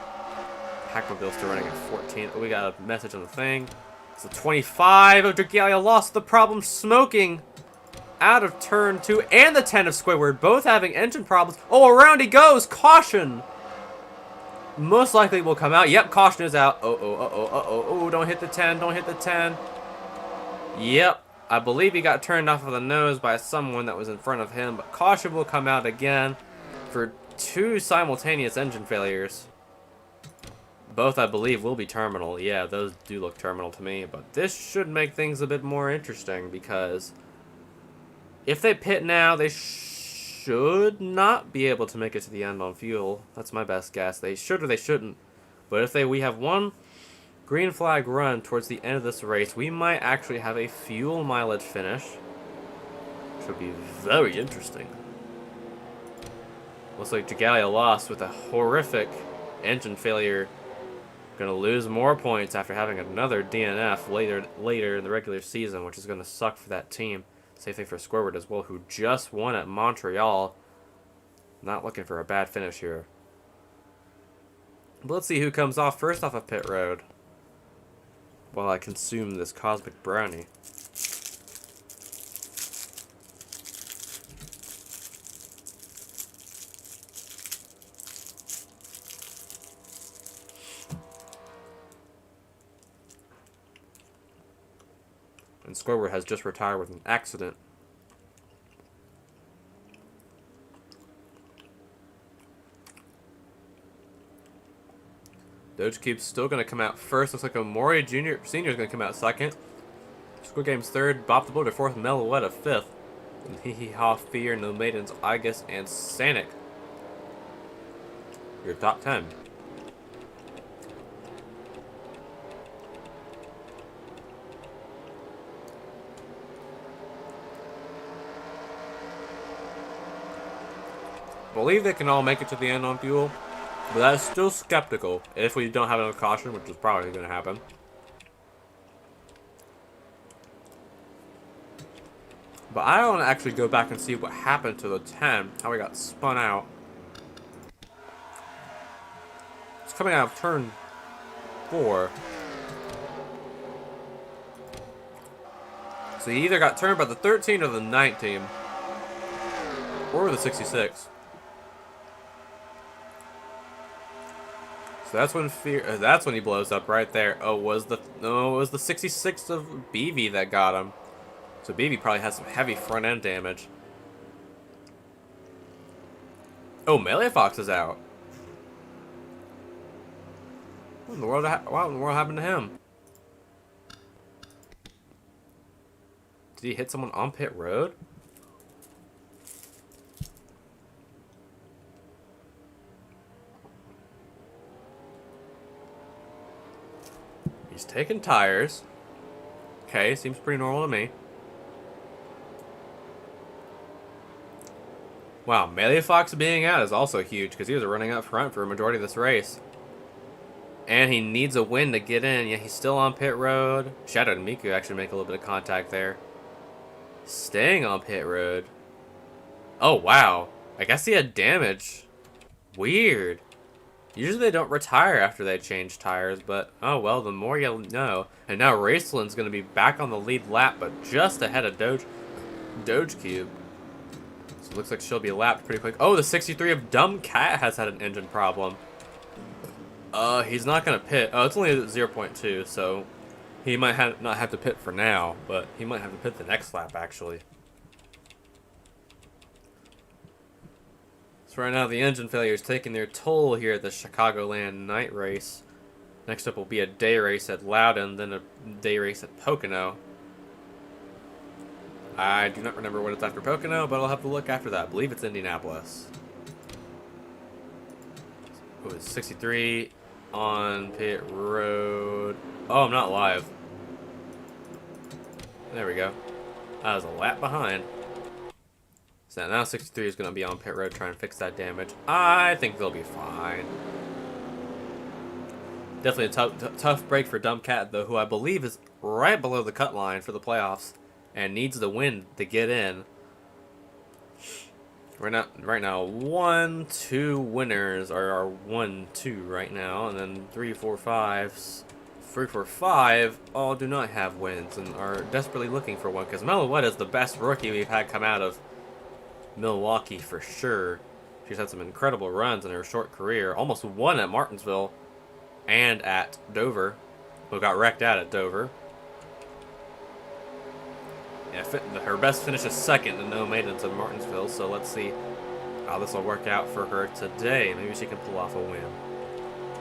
Hackmobile's still running at 14th. Oh, we got a message on the thing. It's a 25 of Dragalia Lost. The problem smoking out of turn 2 and the 10 of Squidward, both having engine problems. Oh, around he goes. Caution. Most likely will come out. Yep, caution is out. Oh, don't hit the 10. Don't hit the 10. Yep. I believe he got turned off of the nose by someone that was in front of him, but caution will come out again for 2 simultaneous engine failures. Both, I believe, will be terminal. Yeah, those do look terminal to me, but this should make things a bit more interesting because if they pit now, they should not be able to make it to the end on fuel. That's my best guess. They should or they shouldn't. But if we have one green flag run towards the end of this race, we might actually have a fuel mileage finish, which would be very interesting. Looks like Jagalia Lost with a horrific engine failure. Going to lose more points after having another DNF later in the regular season, which is going to suck for that team. Same thing for Squidward as well, who just won at Montreal. Not looking for a bad finish here. But let's see who comes off first off of pit road while I consume this cosmic brownie. And Squidward has just retired with an accident. Doge Cube's still going to come out first. Looks like Omori Jr. Sr. is going to come out second. Squid Game's third. Bob the Builder fourth. Meloetta fifth. And Hee Hee Ha, Fear, No Maidens, Igus, and Sanic. Your top 10. Believe they can all make it to the end on fuel. But that's still skeptical if we don't have enough caution, which is probably going to happen. But I want to actually go back and see what happened to the 10, how we got spun out. It's coming out of turn 4. So he either got turned by the 13 or the 19. Or the 66. So that's when he blows up right there. Oh, it was the 66 of BV that got him. So BV probably has some heavy front end damage. Oh, Melee Fox is out. What in the world happened to him? Did he hit someone on pit road? He's taking tires. Okay, seems pretty normal to me. Wow, Melee Fox being out is also huge because he was running up front for a majority of this race. And he needs a win to get in. Yeah, he's still on pit road. Shadow and Miku actually make a little bit of contact there. Staying on pit road. Oh, wow. I guess he had damage. Weird. Usually they don't retire after they change tires, but oh well, the more you know. And now Raceland's going to be back on the lead lap, but just ahead of Doge Cube. So it looks like she'll be lapped pretty quick. Oh, the 63 of Dumb Cat has had an engine problem. He's not going to pit. Oh, it's only 0.2, so he might not have to pit for now, but he might have to pit the next lap, actually. So right now, the engine failure is taking their toll here at the Chicagoland night race. Next up will be a day race at Loudon, then a day race at Pocono. I do not remember what it's after Pocono, but I'll have to look after that. I believe it's Indianapolis. Oh, it's 63 on pit road. Oh, I'm not live. There we go. I was a lap behind. So now 63 is going to be on pit road trying to fix that damage. I think they'll be fine. Definitely a tough break for Dumb Cat, though, who I believe is right below the cut line for the playoffs and needs the win to get in. Right now, 1, 2 winners are 1, 2 right now, and then 3, 4, 5 all do not have wins and are desperately looking for one because Meloetta is the best rookie we've had come out of Milwaukee for sure. She's had some incredible runs in her short career. Almost won at Martinsville and at Dover. Who got wrecked out at Dover. Yeah, her best finish is second and no maidens at Martinsville, so let's see how this will work out for her today. Maybe she can pull off a win.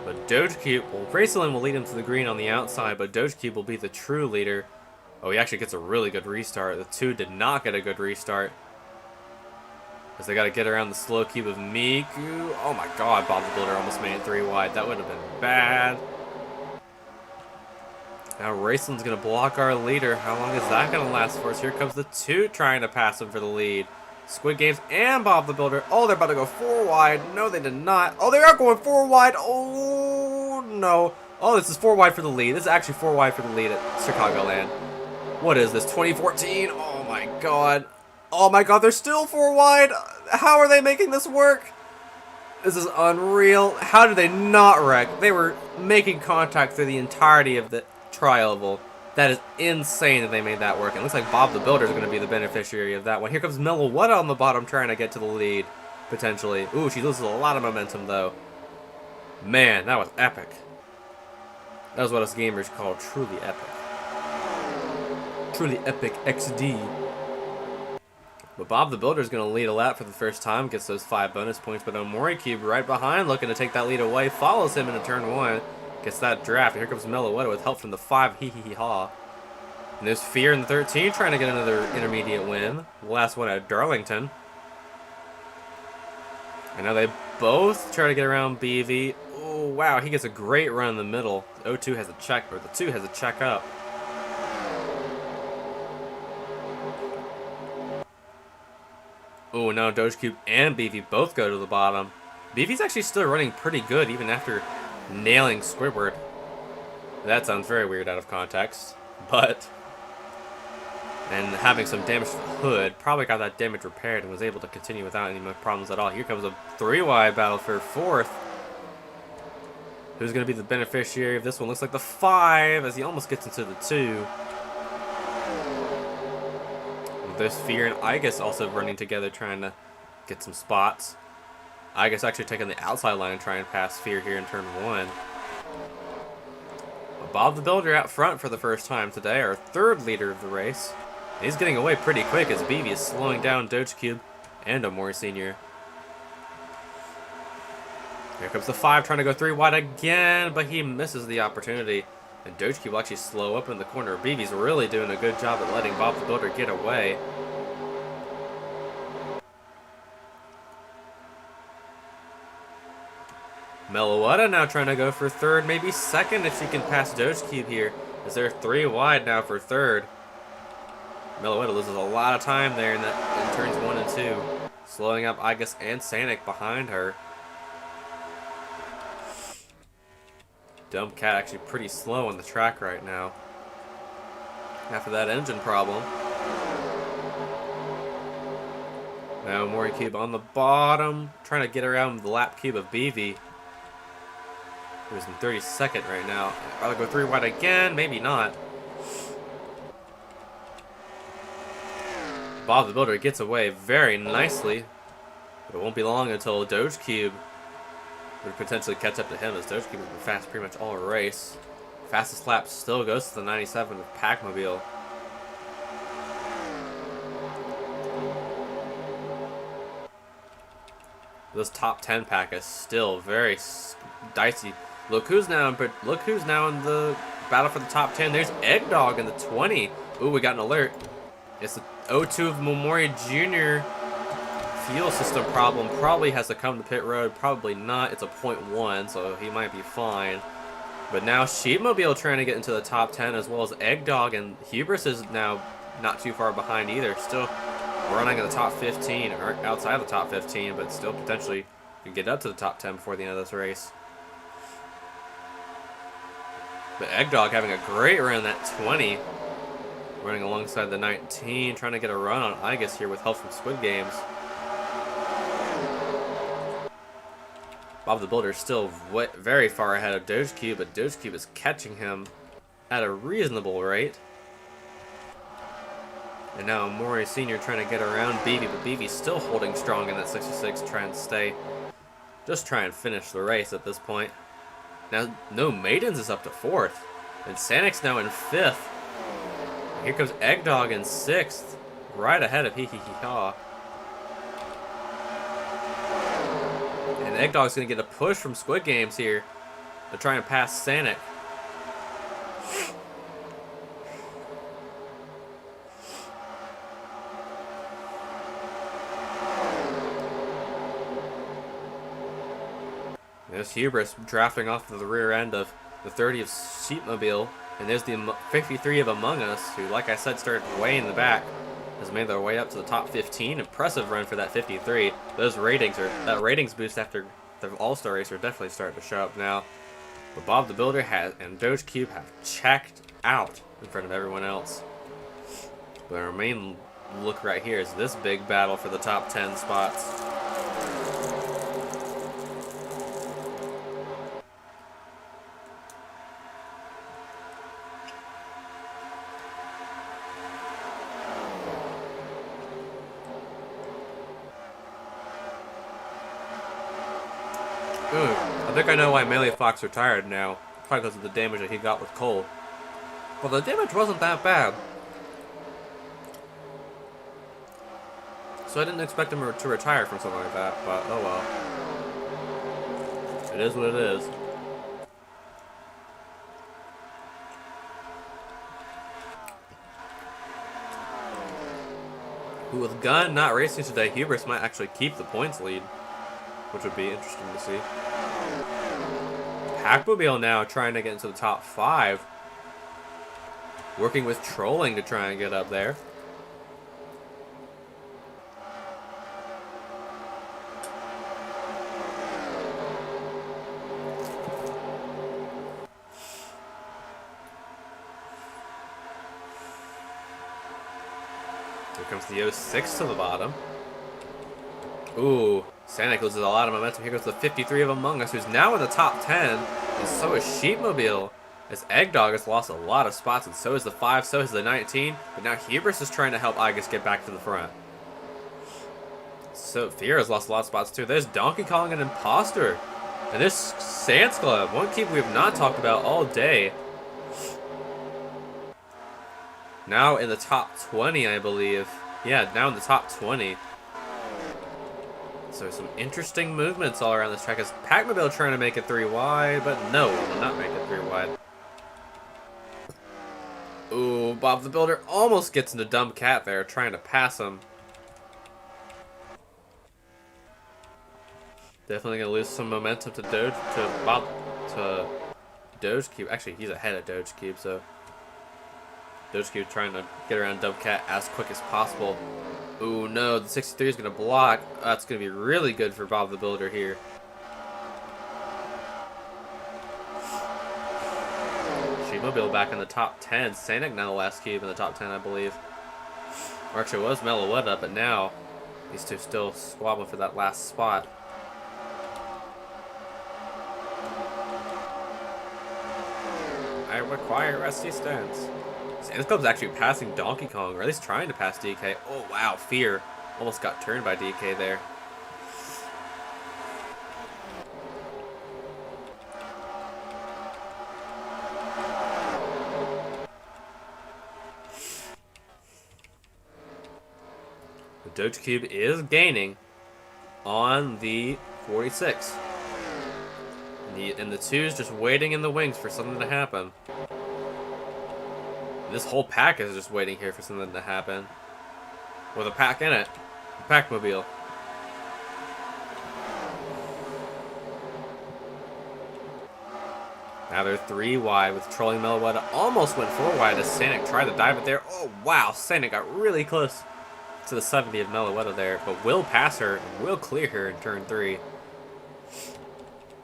But Doge Cube, well, Graceland will lead him to the green on the outside, but Doge Cube will be the true leader. Oh, he actually gets a really good restart. The two did not get a good restart. Because they got to get around the slow cube of Miku. Oh my god, Bob the Builder almost made it 3 wide. That would have been bad. Now Raceland's going to block our leader. How long is that going to last for us? Here comes the 2 trying to pass him for the lead. Squid Games and Bob the Builder. Oh, they're about to go 4 wide. No, they did not. Oh, they are going 4 wide. Oh, no. Oh, this is 4 wide for the lead. This is actually 4 wide for the lead at Chicagoland. What is this, 2014? Oh my god. Oh my god, they're still 4 wide. How are they making this work? This is unreal. How did they not wreck? They were making contact through the entirety of the tri-oval. That is insane that they made that work. It looks like Bob the Builder is going to be the beneficiary of that one. Here comes Milwaukee on the bottom trying to get to the lead, potentially. Ooh, she loses a lot of momentum, though. Man, that was epic. That was what us gamers call truly epic. Truly epic XD. But Bob the Builder is going to lead a lap for the first time, gets those 5 bonus points, but Omori Cube right behind looking to take that lead away, follows him into turn 1, gets that draft. Here comes Milwaukee with help from the 5, hee hee hee ha. And there's Fear in the 13 trying to get another intermediate win. The last one at Darlington. And now they both try to get around BV. Oh wow, he gets a great run in the middle. The 02 has a check, or the 2 has a check up. Oh, now Doge Cube and BV both go to the bottom. BV's actually still running pretty good even after nailing Squidward. That sounds very weird out of context, but... And having some damage to the hood, probably got that damage repaired and was able to continue without any problems at all. Here comes a 3-wide battle for 4th. Who's going to be the beneficiary of this one? Looks like the 5 as he almost gets into the 2. There's Fear and Igus also running together trying to get some spots. Igus actually taking the outside line and trying to pass Fear here in turn 1. Bob the Builder out front for the first time today, our third leader of the race. He's getting away pretty quick as BB is slowing down Doge and Omori Sr. Here comes the 5 trying to go 3 wide again, but he misses the opportunity. And Doge will actually slow up in the corner. BB's really doing a good job at letting Bob the Builder get away. Meloetta now trying to go for third, maybe second if she can pass Doge here. Is there 3 wide now for third? Meloetta loses a lot of time there in turns 1 and 2. Slowing up Igus and Sanic behind her. Dumb Cat actually pretty slow on the track right now. After that engine problem. Now Omori Cube on the bottom. Trying to get around the lap cube of BV. Who's in 32nd right now. I'll go 3 wide again. Maybe not. Bob the Builder gets away very nicely. But it won't be long until Doge Cube would potentially catch up to him, as Doge Cube has been fast pretty much all race. Fastest lap still goes to the 97 with Packmobile. This top 10 pack is still very dicey. Look who's now in the battle for the top 10. There's Eggdog in the 20. Ooh, we got an alert. It's the O2 of Momori Jr. fuel system problem. Probably has to come to pit road. Probably not. It's a 0.1, so he might be fine. But now Sheepmobile trying to get into the top 10, as well as Eggdog, and Hubris is now not too far behind either. Still running in the top 15, or outside the top 15, but still potentially could get up to the top 10 before the end of this race. But Eggdog having a great run at 20. Running alongside the 19, trying to get a run on Igus here with help from Squid Games. Bob the Builder is still very far ahead of Doge Cube, but Doge Cube is catching him at a reasonable rate. And now Omori Sr. trying to get around BB, but BB's still holding strong in that 66, trying to just try and finish the race at this point. Now, No Maidens is up to 4th, and Sanic's now in 5th. Here comes Eggdog in 6th, right ahead of Hee Hee Hee Ha. And Eggdog's going to get a push from Squid Games here to try and pass Sanic. There's Hubris drafting off to the rear end of the 30 of Sheepmobile. And there's the 53 of Among Us, who, like I said, started way in the back, has made their way up to the top 15. Impressive run for that 53. Those ratings that ratings boost after the All-Star race are definitely starting to show up now. But Bob the Builder and Doge Cube have checked out in front of everyone else. But our main look right here is this big battle for the top 10 spots. I think I know why Melee Fox retired now. Probably because of the damage that he got with Cole. Well, the damage wasn't that bad. So I didn't expect him to retire from something like that, but oh well. It is what it is. But with Gunn not racing today, Hubris might actually keep the points lead, which would be interesting to see. Packmobile now trying to get into the top 5. Working with Trolling to try and get up there. Here comes the 06 to the bottom. Ooh, Sanic loses a lot of momentum. Here goes the 53 of Among Us, who's now in the top 10, and so is Sheepmobile. As Eggdog has lost a lot of spots, and so is the 5, so is the 19. But now Hubris is trying to help Igus get back to the front. So Fear has lost a lot of spots too. There's Donkey Kong and Imposter. And this Sans Club, one keep we have not talked about all day. Now in the top 20, I believe. Yeah, now in the top 20. So some interesting movements all around this track. Is Pac-Mobile trying to make it 3 wide, but no, it will not make it 3 wide. Ooh, Bob the Builder almost gets into Dumb Cat there, trying to pass him. Definitely gonna lose some momentum to Doge Cube. Actually, he's ahead of Doge Cube, so Doge Cube trying to get around Dumb Cat as quick as possible. Ooh, no, the 63 is gonna block. That's gonna be really good for Bob the Builder here. Mobile back in the top 10. Sanic now the last cube in the top 10, I believe. Or actually, it was Meloetta, but now these two still squabbling for that last spot. I require resistance. Sans Club's actually passing Donkey Kong, or at least trying to pass DK. Oh, wow, Fear almost got turned by DK there. Doge Cube is gaining on the 46. And the 2 is just waiting in the wings for something to happen. This whole pack is just waiting here for something to happen. With a pack in it. A Pac-Mobile. Now they're 3 wide with Trolling Meloetta. Almost went 4 wide as Sanic tried to dive it there. Oh, wow. Sanic got really close to the 70 of Meloetta there, but will pass her and will clear her in turn 3.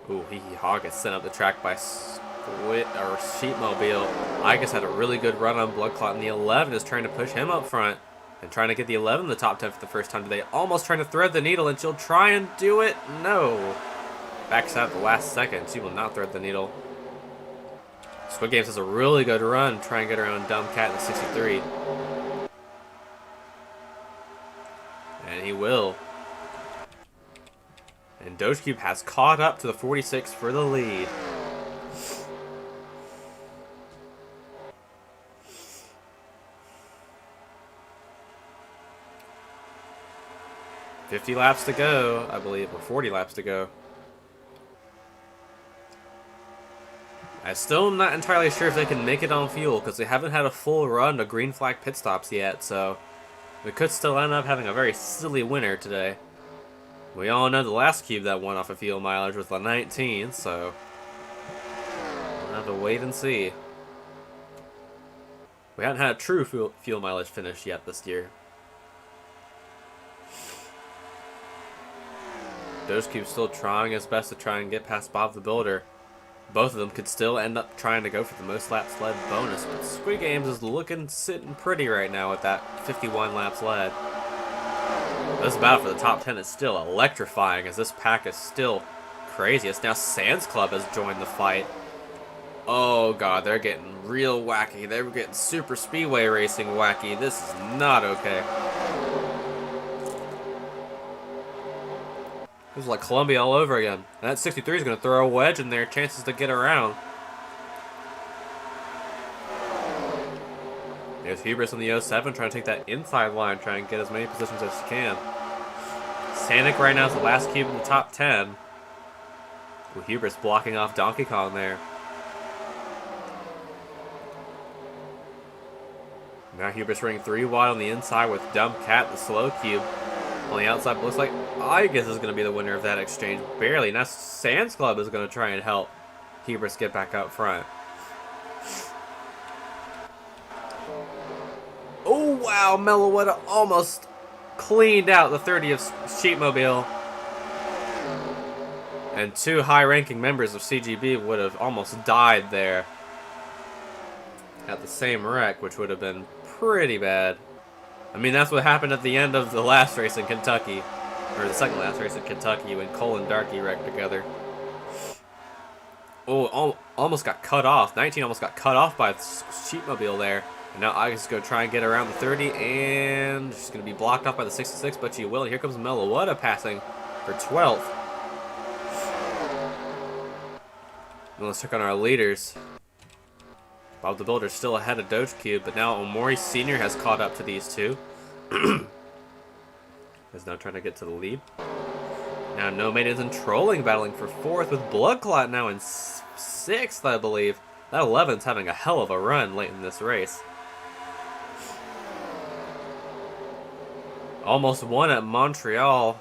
Ooh, Hee Hee Haw gets sent up the track by Sheepmobile. Igus had a really good run on Bloodclot, and the 11 is trying to push him up front and trying to get the 11 in the top 10 for the first time today. Almost trying to thread the needle, and she'll try and do it. No. Backs out at the last second. She will not thread the needle. Squid Games has a really good run trying to get around Dumb Cat in the 63. And he will. And Doge Cube has caught up to the 46 for the lead. $50 laps to go, I believe, or 40 laps to go. I'm still not entirely sure if they can make it on fuel because they haven't had a full run of green flag pit stops yet, so we could still end up having a very silly winner today. We all know the last cube that won off of fuel mileage was the 19, so we'll have to wait and see. We haven't had a true fuel mileage finish yet this year. Doge Cube's still trying his best to try and get past Bob the Builder. Both of them could still end up trying to go for the most laps led bonus, but Squid Games is sitting pretty right now with that 51 laps led. This battle for the top 10 is still electrifying as this pack is still crazy. It's now Sans Club has joined the fight. Oh god, they're getting real wacky. They're getting super speedway racing wacky. This is not okay. This is like Columbia all over again. And that 63 is going to throw a wedge in their chances to get around. There's Hubris on the 07 trying to take that inside line, trying to get as many positions as he can. Sanic right now is the last cube in the top 10. With Hubris blocking off Donkey Kong there. Now Hubris running 3 wide on the inside with Dumb Cat, the slow cube. On the outside, but looks like Igus is going to be the winner of that exchange. Barely. Now Sans Club is going to try and help Hubris get back up front. Oh, wow. Meloetta almost cleaned out the 30 of Sheepmobile. And 2 high-ranking members of CGB would have almost died there at the same wreck, which would have been pretty bad. I mean, that's what happened at the end of the last race in Kentucky. Or the second last race in Kentucky when Cole and Darky wrecked together. almost got cut off. 19 almost got cut off by the Sheepmobile there. And now Agus is going to try and get around the 30, and she's going to be blocked off by the 66, but she will. And here comes Melawada passing for 12th. And let's check on our leaders. Bob the Builder still ahead of Doge Cube, but now Omori Sr. has caught up to these two. Is now trying to get to the lead. Now No Maidens and Trolling battling for 4th, with Blood Clot now in 6th, I believe. That 11's having a hell of a run late in this race. Almost won at Montreal,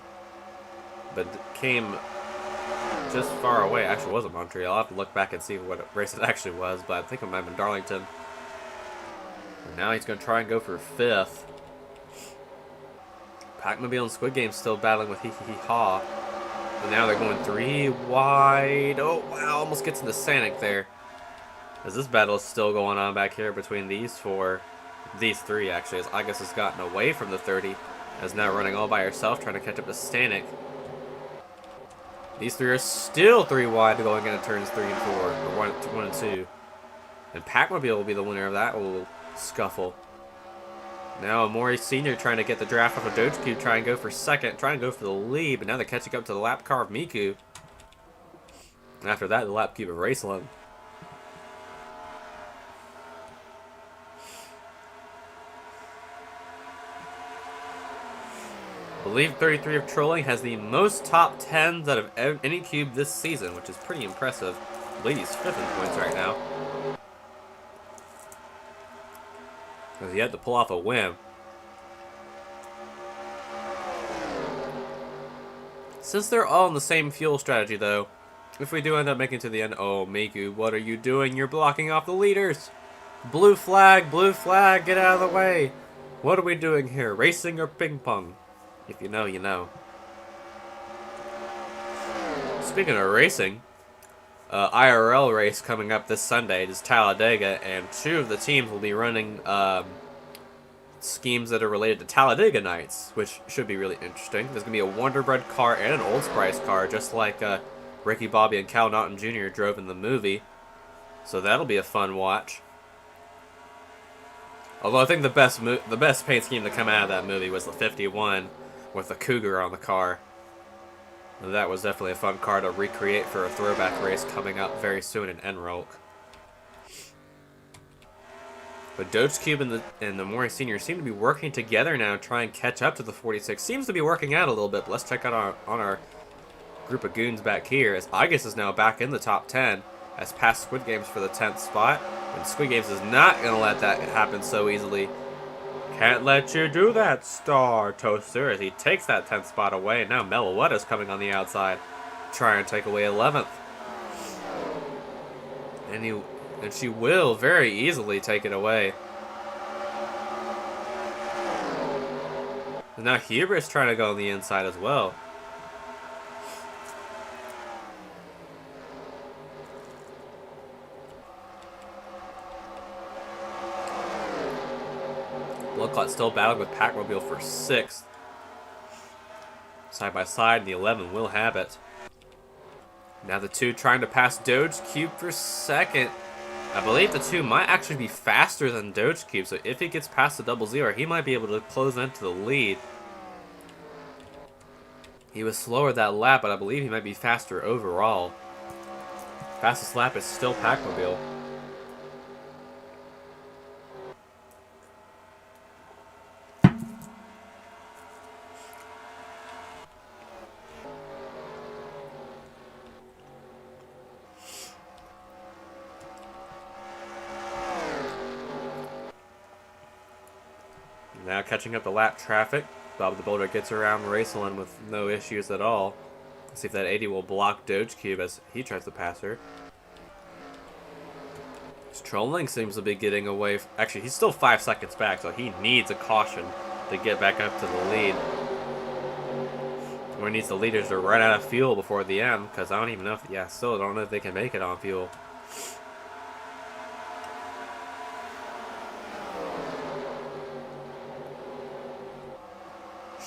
but came just far away. Actually, it wasn't Montreal. I'll have to look back and see what race it actually was, but I think it might have been Darlington. And now he's going to try and go for 5th. Pac-Mobile and Squid Game still battling with Hee Hee Hee Ha. But now they're going 3 wide. Oh, wow, almost gets into Sanic there. As this battle is still going on back here between these three actually, as Agus has gotten away from the 30, is now running all by herself, trying to catch up to Stanek. These three are still 3 wide going into turns 3 and 4, or 1 and 2. And Pac-Mobile will be the winner of that little scuffle. Now Omori Sr. trying to get the draft off of Doge Cube, try and go for 2nd, trying to go for the lead, but now they're catching up to the lap car of Miku. And after that, the lap cube of Raceland. I believe 33 of Trolling has the most top 10s out of any cube this season, which is pretty impressive. I believe he's 5th in points right now. Because he had to pull off a win. Since they're all in the same fuel strategy, though, if we do end up making it to the end... Oh, Miku, what are you doing? You're blocking off the leaders! Blue flag, get out of the way! What are we doing here? Racing or ping pong? If you know, you know. Speaking of racing, IRL race coming up this Sunday is Talladega, and 2 of the teams will be running schemes that are related to Talladega nights, which should be really interesting. There's going to be a Wonder Bread car and an Old Spice car, just like Ricky Bobby and Cal Naughton Jr. drove in the movie. So that'll be a fun watch. Although I think the best paint scheme to come out of that movie was the 51 with the Cougar on the car. And that was definitely a fun car to recreate for a throwback race coming up very soon in Enroke. But Doge Cube and the Mori Sr. seem to be working together now, trying to catch up to the 46. Seems to be working out a little bit, but let's check out on our group of goons back here, as Agus is now back in the top 10, has passed Squid Games for the 10th spot, and Squid Games is not going to let that happen so easily. Can't let you do that, Star Toaster, as he takes that 10th spot away, and now Melawada's coming on the outside, trying to take away 11th. And she will very easily take it away. And now Hubris trying to go on the inside as well. Bloodclot still battling with Pac-Mobile for 6th. Side by side, the 11 will have it. Now the 2 trying to pass Doge Cube for 2nd. I believe the 2 might actually be faster than Doge Cube, so if he gets past the 00, he might be able to close into the lead. He was slower that lap, but I believe he might be faster overall. Fastest lap is still Pac-Mobile. Now catching up the lap traffic. Bob the Builder gets around Raceland with no issues at all. Let's see if that 80 will block Doge Cube as he tries to pass her. Trolling seems to be getting away. Actually, he's still 5 seconds back, so he needs a caution to get back up to the lead. Or he needs the leaders to run out of fuel before the end, because I don't even know if, still don't know if they can make it on fuel.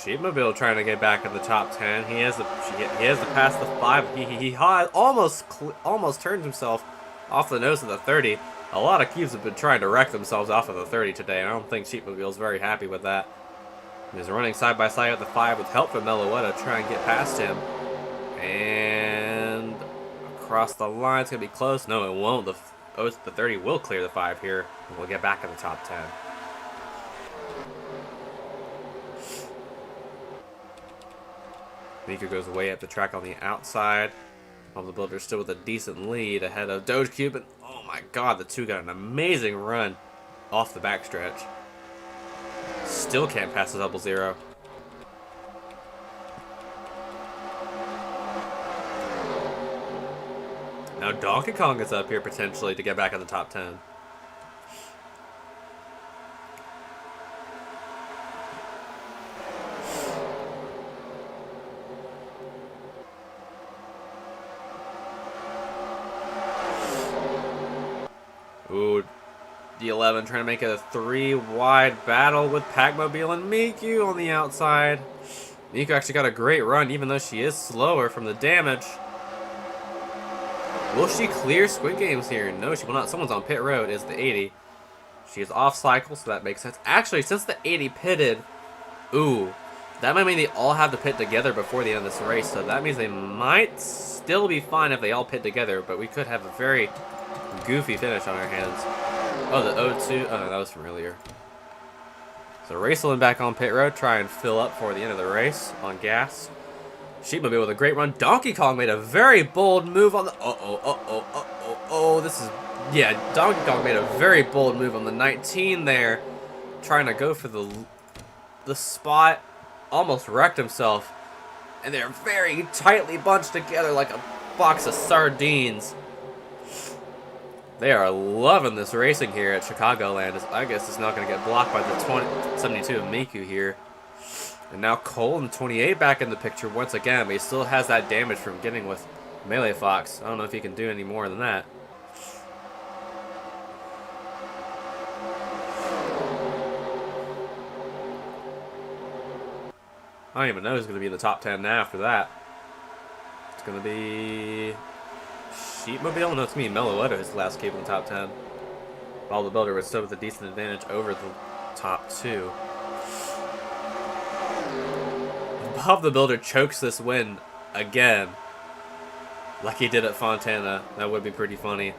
Sheepmobile trying to get back in the top 10. He has to pass the 5. He almost turned himself off the nose of the 30. A lot of cubes have been trying to wreck themselves off of the 30 today, and I don't think Sheepmobile's very happy with that. He's running side by side with the 5 with help from Meloetta, trying to get past him. And across the line, it's going to be close. No, it won't. The 30 will clear the 5 here, and we'll get back in the top 10. Miku goes way up the track on the outside. Bob the Builder still with a decent lead ahead of Doge Cube. And oh my god, the two got an amazing run off the backstretch. Still can't pass the 00. Now Donkey Kong is up here potentially to get back in the top 10. Ooh, the 11 trying to make it a 3-wide battle with Pac-Mobile and Miku on the outside. Miku actually got a great run, even though she is slower from the damage. Will she clear Squid Games here? No, she will not. Someone's on pit road. Is the 80. She is off cycle, so that makes sense. Actually, since the 80 pitted, ooh, that might mean they all have to pit together before the end of this race. So that means they might still be fine if they all pit together, but we could have a very goofy finish on our hands. Oh, the 0-2. Oh, no, that was from earlier. So Raceland back on pit road, try and fill up for the end of the race on gas. Sheepmobile with a great run. Donkey Kong made a very bold move on the... This is... Yeah, Donkey Kong made a very bold move on the 19 there. Trying to go for the spot. Almost wrecked himself. And they're very tightly bunched together like a box of sardines. They are loving this racing here at Chicagoland. I guess it's not going to get blocked by the 72 of Miku here. And now Cole in 28 back in the picture once again, but he still has that damage from getting with Melee Fox. I don't know if he can do any more than that. I don't even know who's going to be in the top 10 now after that. It's going to be... Sheepmobile? No, it's me, Meloetta, who's the last cube in the top 10. Bob the Builder was still with a decent advantage over the top 2. Bob the Builder chokes this win again. Like he did at Fontana. That would be pretty funny.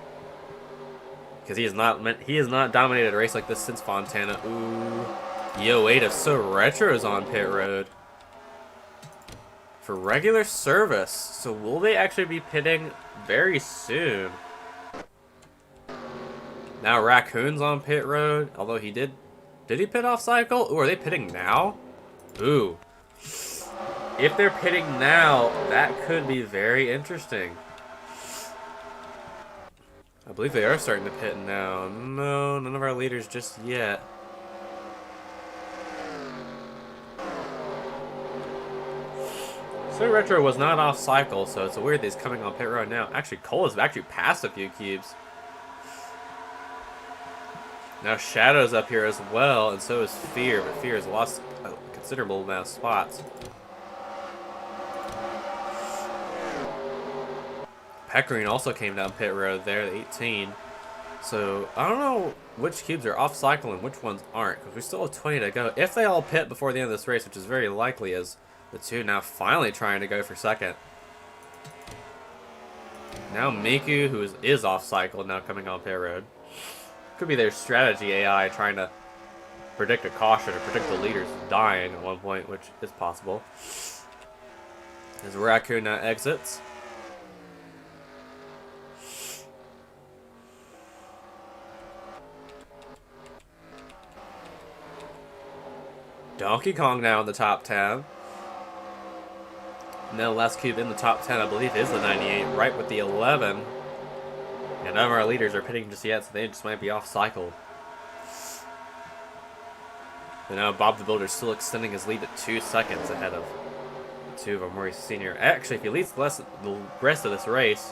Because he has not dominated a race like this since Fontana. Ooh. Yo, wait, if So Retro is on pit road. For regular service. So will they actually be pitting very soon? Now Raccoon's on pit road. Although he did he pit off cycle? Ooh, are they pitting now? Ooh. If they're pitting now, that could be very interesting. I believe they are starting to pit now. No, none of our leaders just yet. So Retro was not off cycle, so it's weird that he's coming on pit road now. Actually, Cole has actually passed a few cubes. Now Shadow's up here as well, and so is Fear, but Fear has lost a considerable amount of spots. Pecorine also came down pit road there, the 18. So, I don't know which cubes are off cycle and which ones aren't, because we still have 20 to go. If they all pit before the end of this race, which is very likely, as the two now finally trying to go for second. Now Miku, who is off cycle, now coming on pit road. Could be their strategy AI trying to predict a caution or predict the leaders dying at one point, which is possible. As Raccoon now exits. Donkey Kong now in the top 10. And then the last cube in the top 10, I believe, is the 98, right with the 11. And none of our leaders are pitting just yet, so they just might be off cycle. But now Bob the Builder is still extending his lead at 2 seconds ahead of the two of Maurice Sr. Actually, if he leads the rest of this race,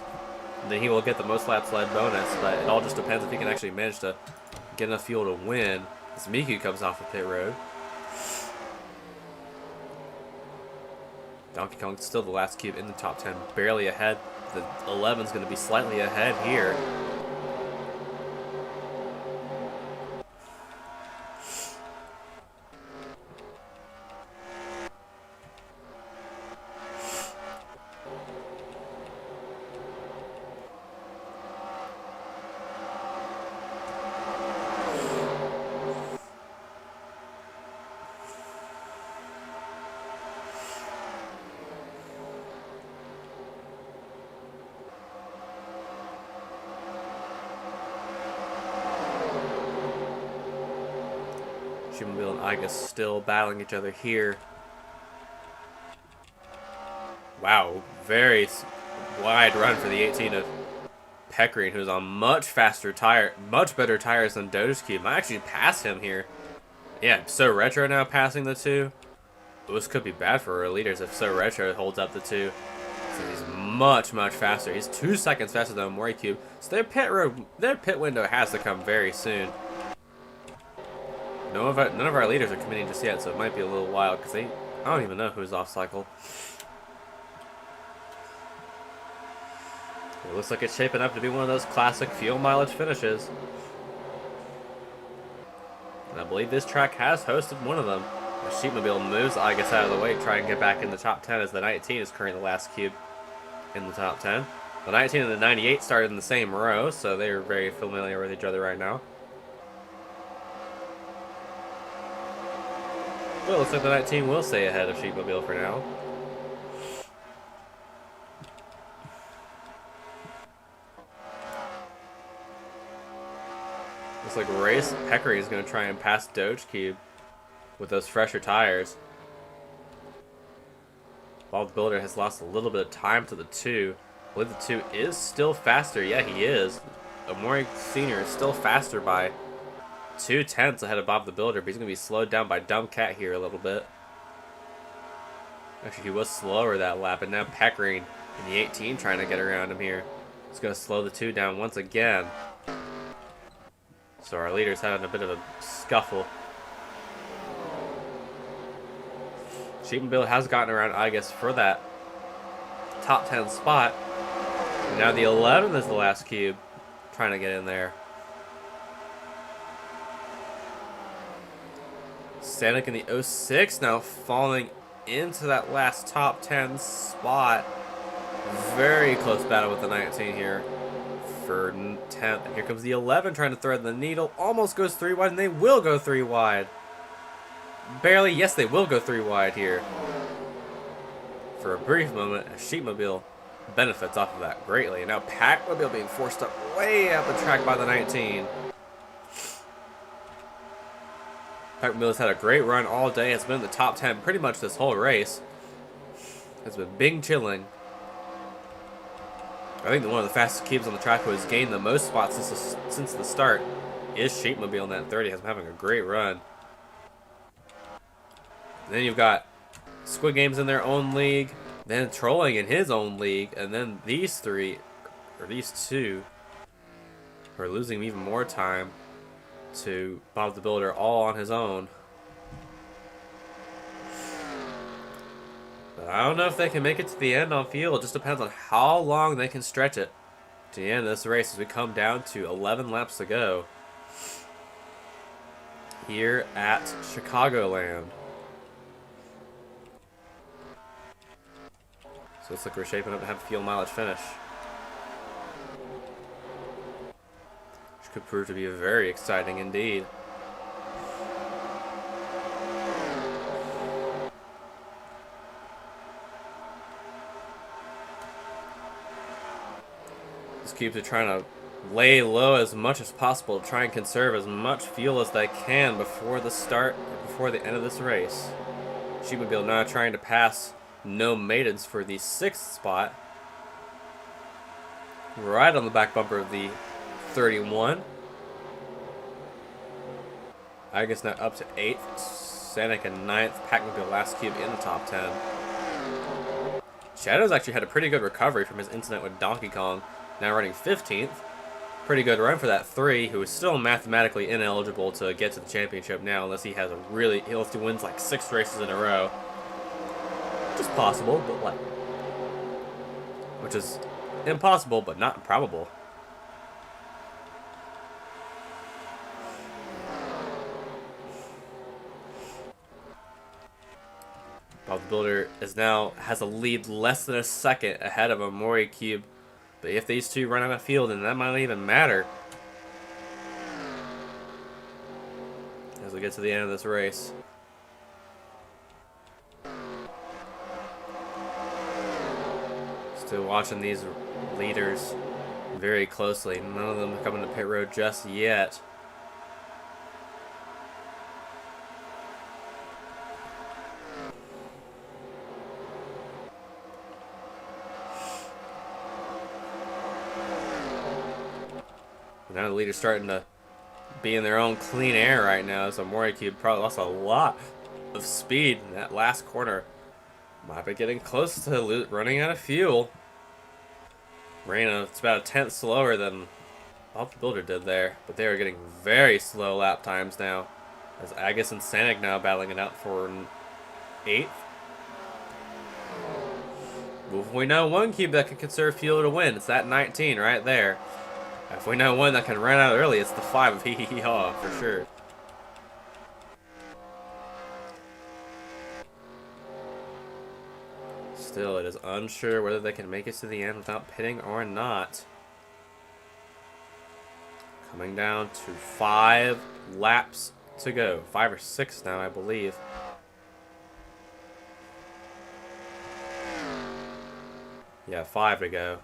then he will get the most laps led bonus, but it all just depends if he can actually manage to get enough fuel to win. As Miku comes off the pit road. Donkey Kong still the last cube in the top 10, barely ahead. The 11's going to be slightly ahead here. Chicagoland and Iga still battling each other here. Wow, very wide run for the 18 of Peckering, who's on much better tires than Doge Cube. Might actually pass him here. Yeah, So Retro now passing the 2. This could be bad for our leaders if So Retro holds up the 2. So he's much faster. He's 2 seconds faster than Mori Cube. So their pit window has to come very soon. None of our leaders are committing just yet, so it might be a little wild because I don't even know who's off cycle. It looks like it's shaping up to be one of those classic fuel mileage finishes. And I believe this track has hosted one of them. The Sheepmobile moves Igus out of the way to try and get back in the top 10 as the 19 is currently the last cube in the top 10. The 19 and the 98 started in the same row, so they're very familiar with each other right now. Well, looks like the 19 will stay ahead of Sheepmobile for now. Looks like Race Peckering is going to try and pass Doge Cube with those fresher tires. Bob the Builder has lost a little bit of time to the 2. I believe the 2 is still faster. Yeah, he is. Amori Sr. is still faster by 2/10 ahead of Bob the Builder, but he's going to be slowed down by Dumb Cat here a little bit. Actually, he was slower that lap, and now Peckering in the 18 trying to get around him here. He's going to slow the 2 down once again. So our leader's having a bit of a scuffle. Sheepmobile has gotten around Igus for that top 10 spot. And now the 11 is the last cube, trying to get in there. Stanek in the 06 now falling into that last top 10 spot. Very close battle with the 19 here for 10th. And here comes the 11 trying to thread the needle. Almost goes 3 wide, and they will go 3 wide. Barely. Yes, they will go 3 wide here. For a brief moment, Sheepmobile benefits off of that greatly. And now Packmobile being forced up way up the track by the 19. Packmobile has had a great run all day. It's been in the top 10 pretty much this whole race. It's been big chilling. I think that one of the fastest cubes on the track who has gained the most spots since the start is Sheepmobile in that 30. Has been having a great run. And then you've got Squid Games in their own league, then Trolling in his own league, and then these 2 are losing even more time to Bob the Builder all on his own. But I don't know if they can make it to the end on fuel. It just depends on how long they can stretch it to the end of this race as we come down to 11 laps to go here at Chicagoland. So it looks like we're shaping up to have a fuel mileage finish, which could prove to be very exciting indeed. These cubes are trying to lay low as much as possible, try and conserve as much fuel as they can before the end of this race. Sheepmobile now trying to pass No Maidens for the 6th spot. Right on the back bumper of the 31. Igus now up to 8th. Stanek in 9th. Packmobile last cube in the top 10. Shadow's actually had a pretty good recovery from his incident with Donkey Kong. Now running 15th. Pretty good run for that 3, who is still mathematically ineligible to get to the championship now unless he wins like 6 races in a row. which is possible, but like, which is impossible, but not improbable. Bob the Builder has a lead less than a second ahead of Amori Cube, but if these two run out of field, then that might not even matter. As we get to the end of this race. Still watching these leaders very closely. None of them have come into pit road just yet. Now the leader's starting to be in their own clean air right now. So Moricube probably lost a lot of speed in that last corner. Might be getting close to running out of fuel. It's about a tenth slower than Bob the Builder did there. But they are getting very slow lap times now. As Agus and Sanic now battling it out for 8th. If we know one cube that can conserve fuel to win, it's that 19 right there. If we know one that can run out early, it's the 5 of Hee Hee Hee Haw, for sure. Still, it is unsure whether they can make it to the end without pitting or not. Coming down to 5 laps to go. 5 or 6 now, I believe. Yeah, 5 to go.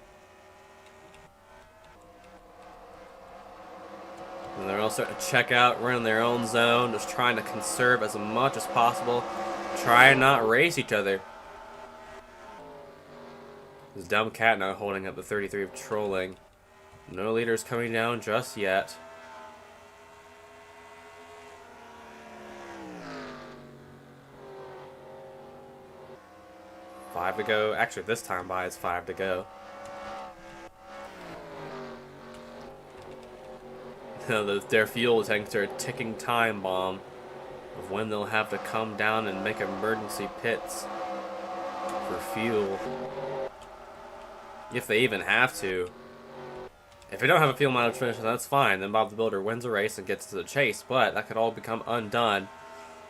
And they're all starting to check out, run in their own zone, just trying to conserve as much as possible. Try and not race each other. This dumb cat now holding up the 33 of trolling. No leaders coming down just yet. Five to go. Actually, this time by it's 5 to go. Their fuel tanks are a ticking time bomb of when they'll have to come down and make emergency pits for fuel. If they even have to. If they don't have a fuel mileage finish, that's fine. Then Bob the Builder wins a race and gets to the chase. But that could all become undone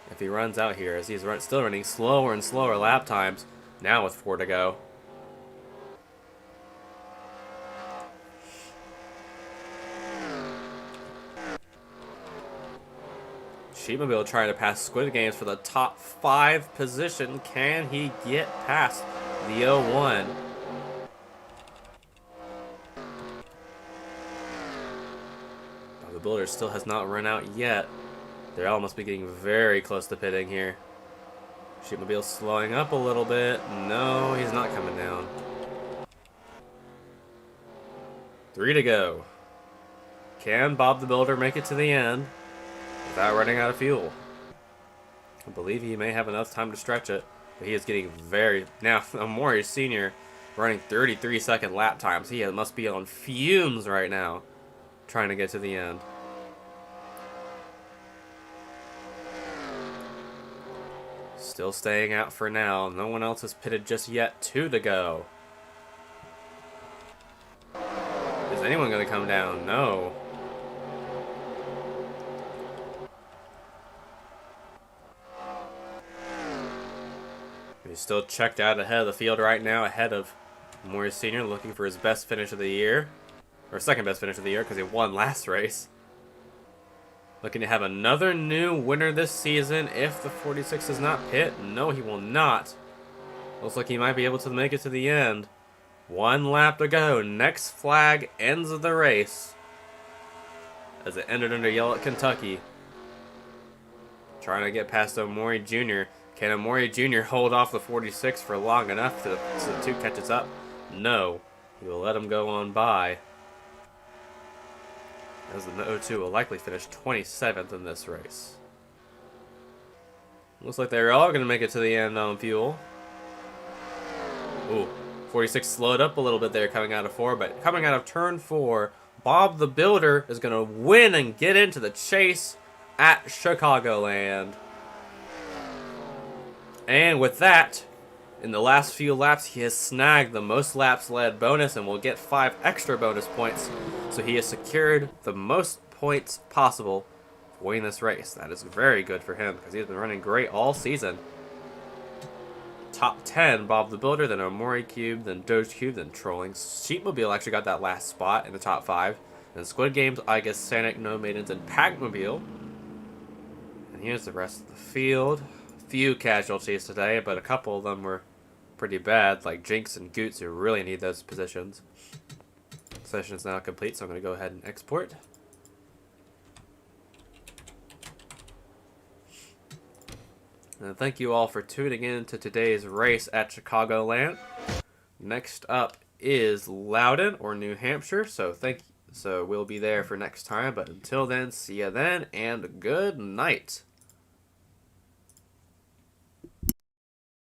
if he runs out here, as he's still running slower and slower lap times. Now with 4 to go. Sheepmobile trying to pass Squid Games for the top 5 position. Can he get past the 01? The Builder still has not run out yet. They all must be getting very close to pitting here. Sheepmobile slowing up a little bit. No, he's not coming down. 3 to go. Can Bob the Builder make it to the end without running out of fuel? I believe he may have enough time to stretch it, but he is getting very... Now, Amori Sr. running 33-second lap times. He must be on fumes right now, trying to get to the end. Still staying out for now. No one else has pitted just yet. 2 to go. Is anyone going to come down? No. He's still checked out ahead of the field right now, ahead of Morris Sr., looking for his best finish of the year. Or second best finish of the year, because he won last race. Looking to have another new winner this season if the 46 does not pit. No, he will not. Looks like he might be able to make it to the end. 1 lap to go. Next flag ends of the race, as it ended under yellow at Kentucky. Trying to get past Omori Jr. Can Omori Jr. hold off the 46 for long enough so the 2 catches up? No. He will let him go on by, as the 02 will likely finish 27th in this race. Looks like they're all going to make it to the end on fuel. Ooh, 46 slowed up a little bit there coming out of 4, but coming out of turn 4, Bob the Builder is going to win and get into the chase at Chicagoland. And with that, In the last few laps, he has snagged the most laps led bonus and will get 5 extra bonus points. So he has secured the most points possible for winning this race. That is very good for him because he's been running great all season. Top 10, Bob the Builder, then Omori Cube, then Doge Cube, then Trolling. Sheepmobile actually got that last spot in the top 5. Then Squid Games, Igus, Sanic, No Maidens, and Packmobile. And here's the rest of the field. Few casualties today, but a couple of them were pretty bad, like Jinx and Goots, who really need those positions. Session is now complete, so I'm going to go ahead and export. And thank you all for tuning in to today's race at Chicagoland. Next up is Loudon or New Hampshire, so we'll be there for next time. But until then, see ya then, and good night.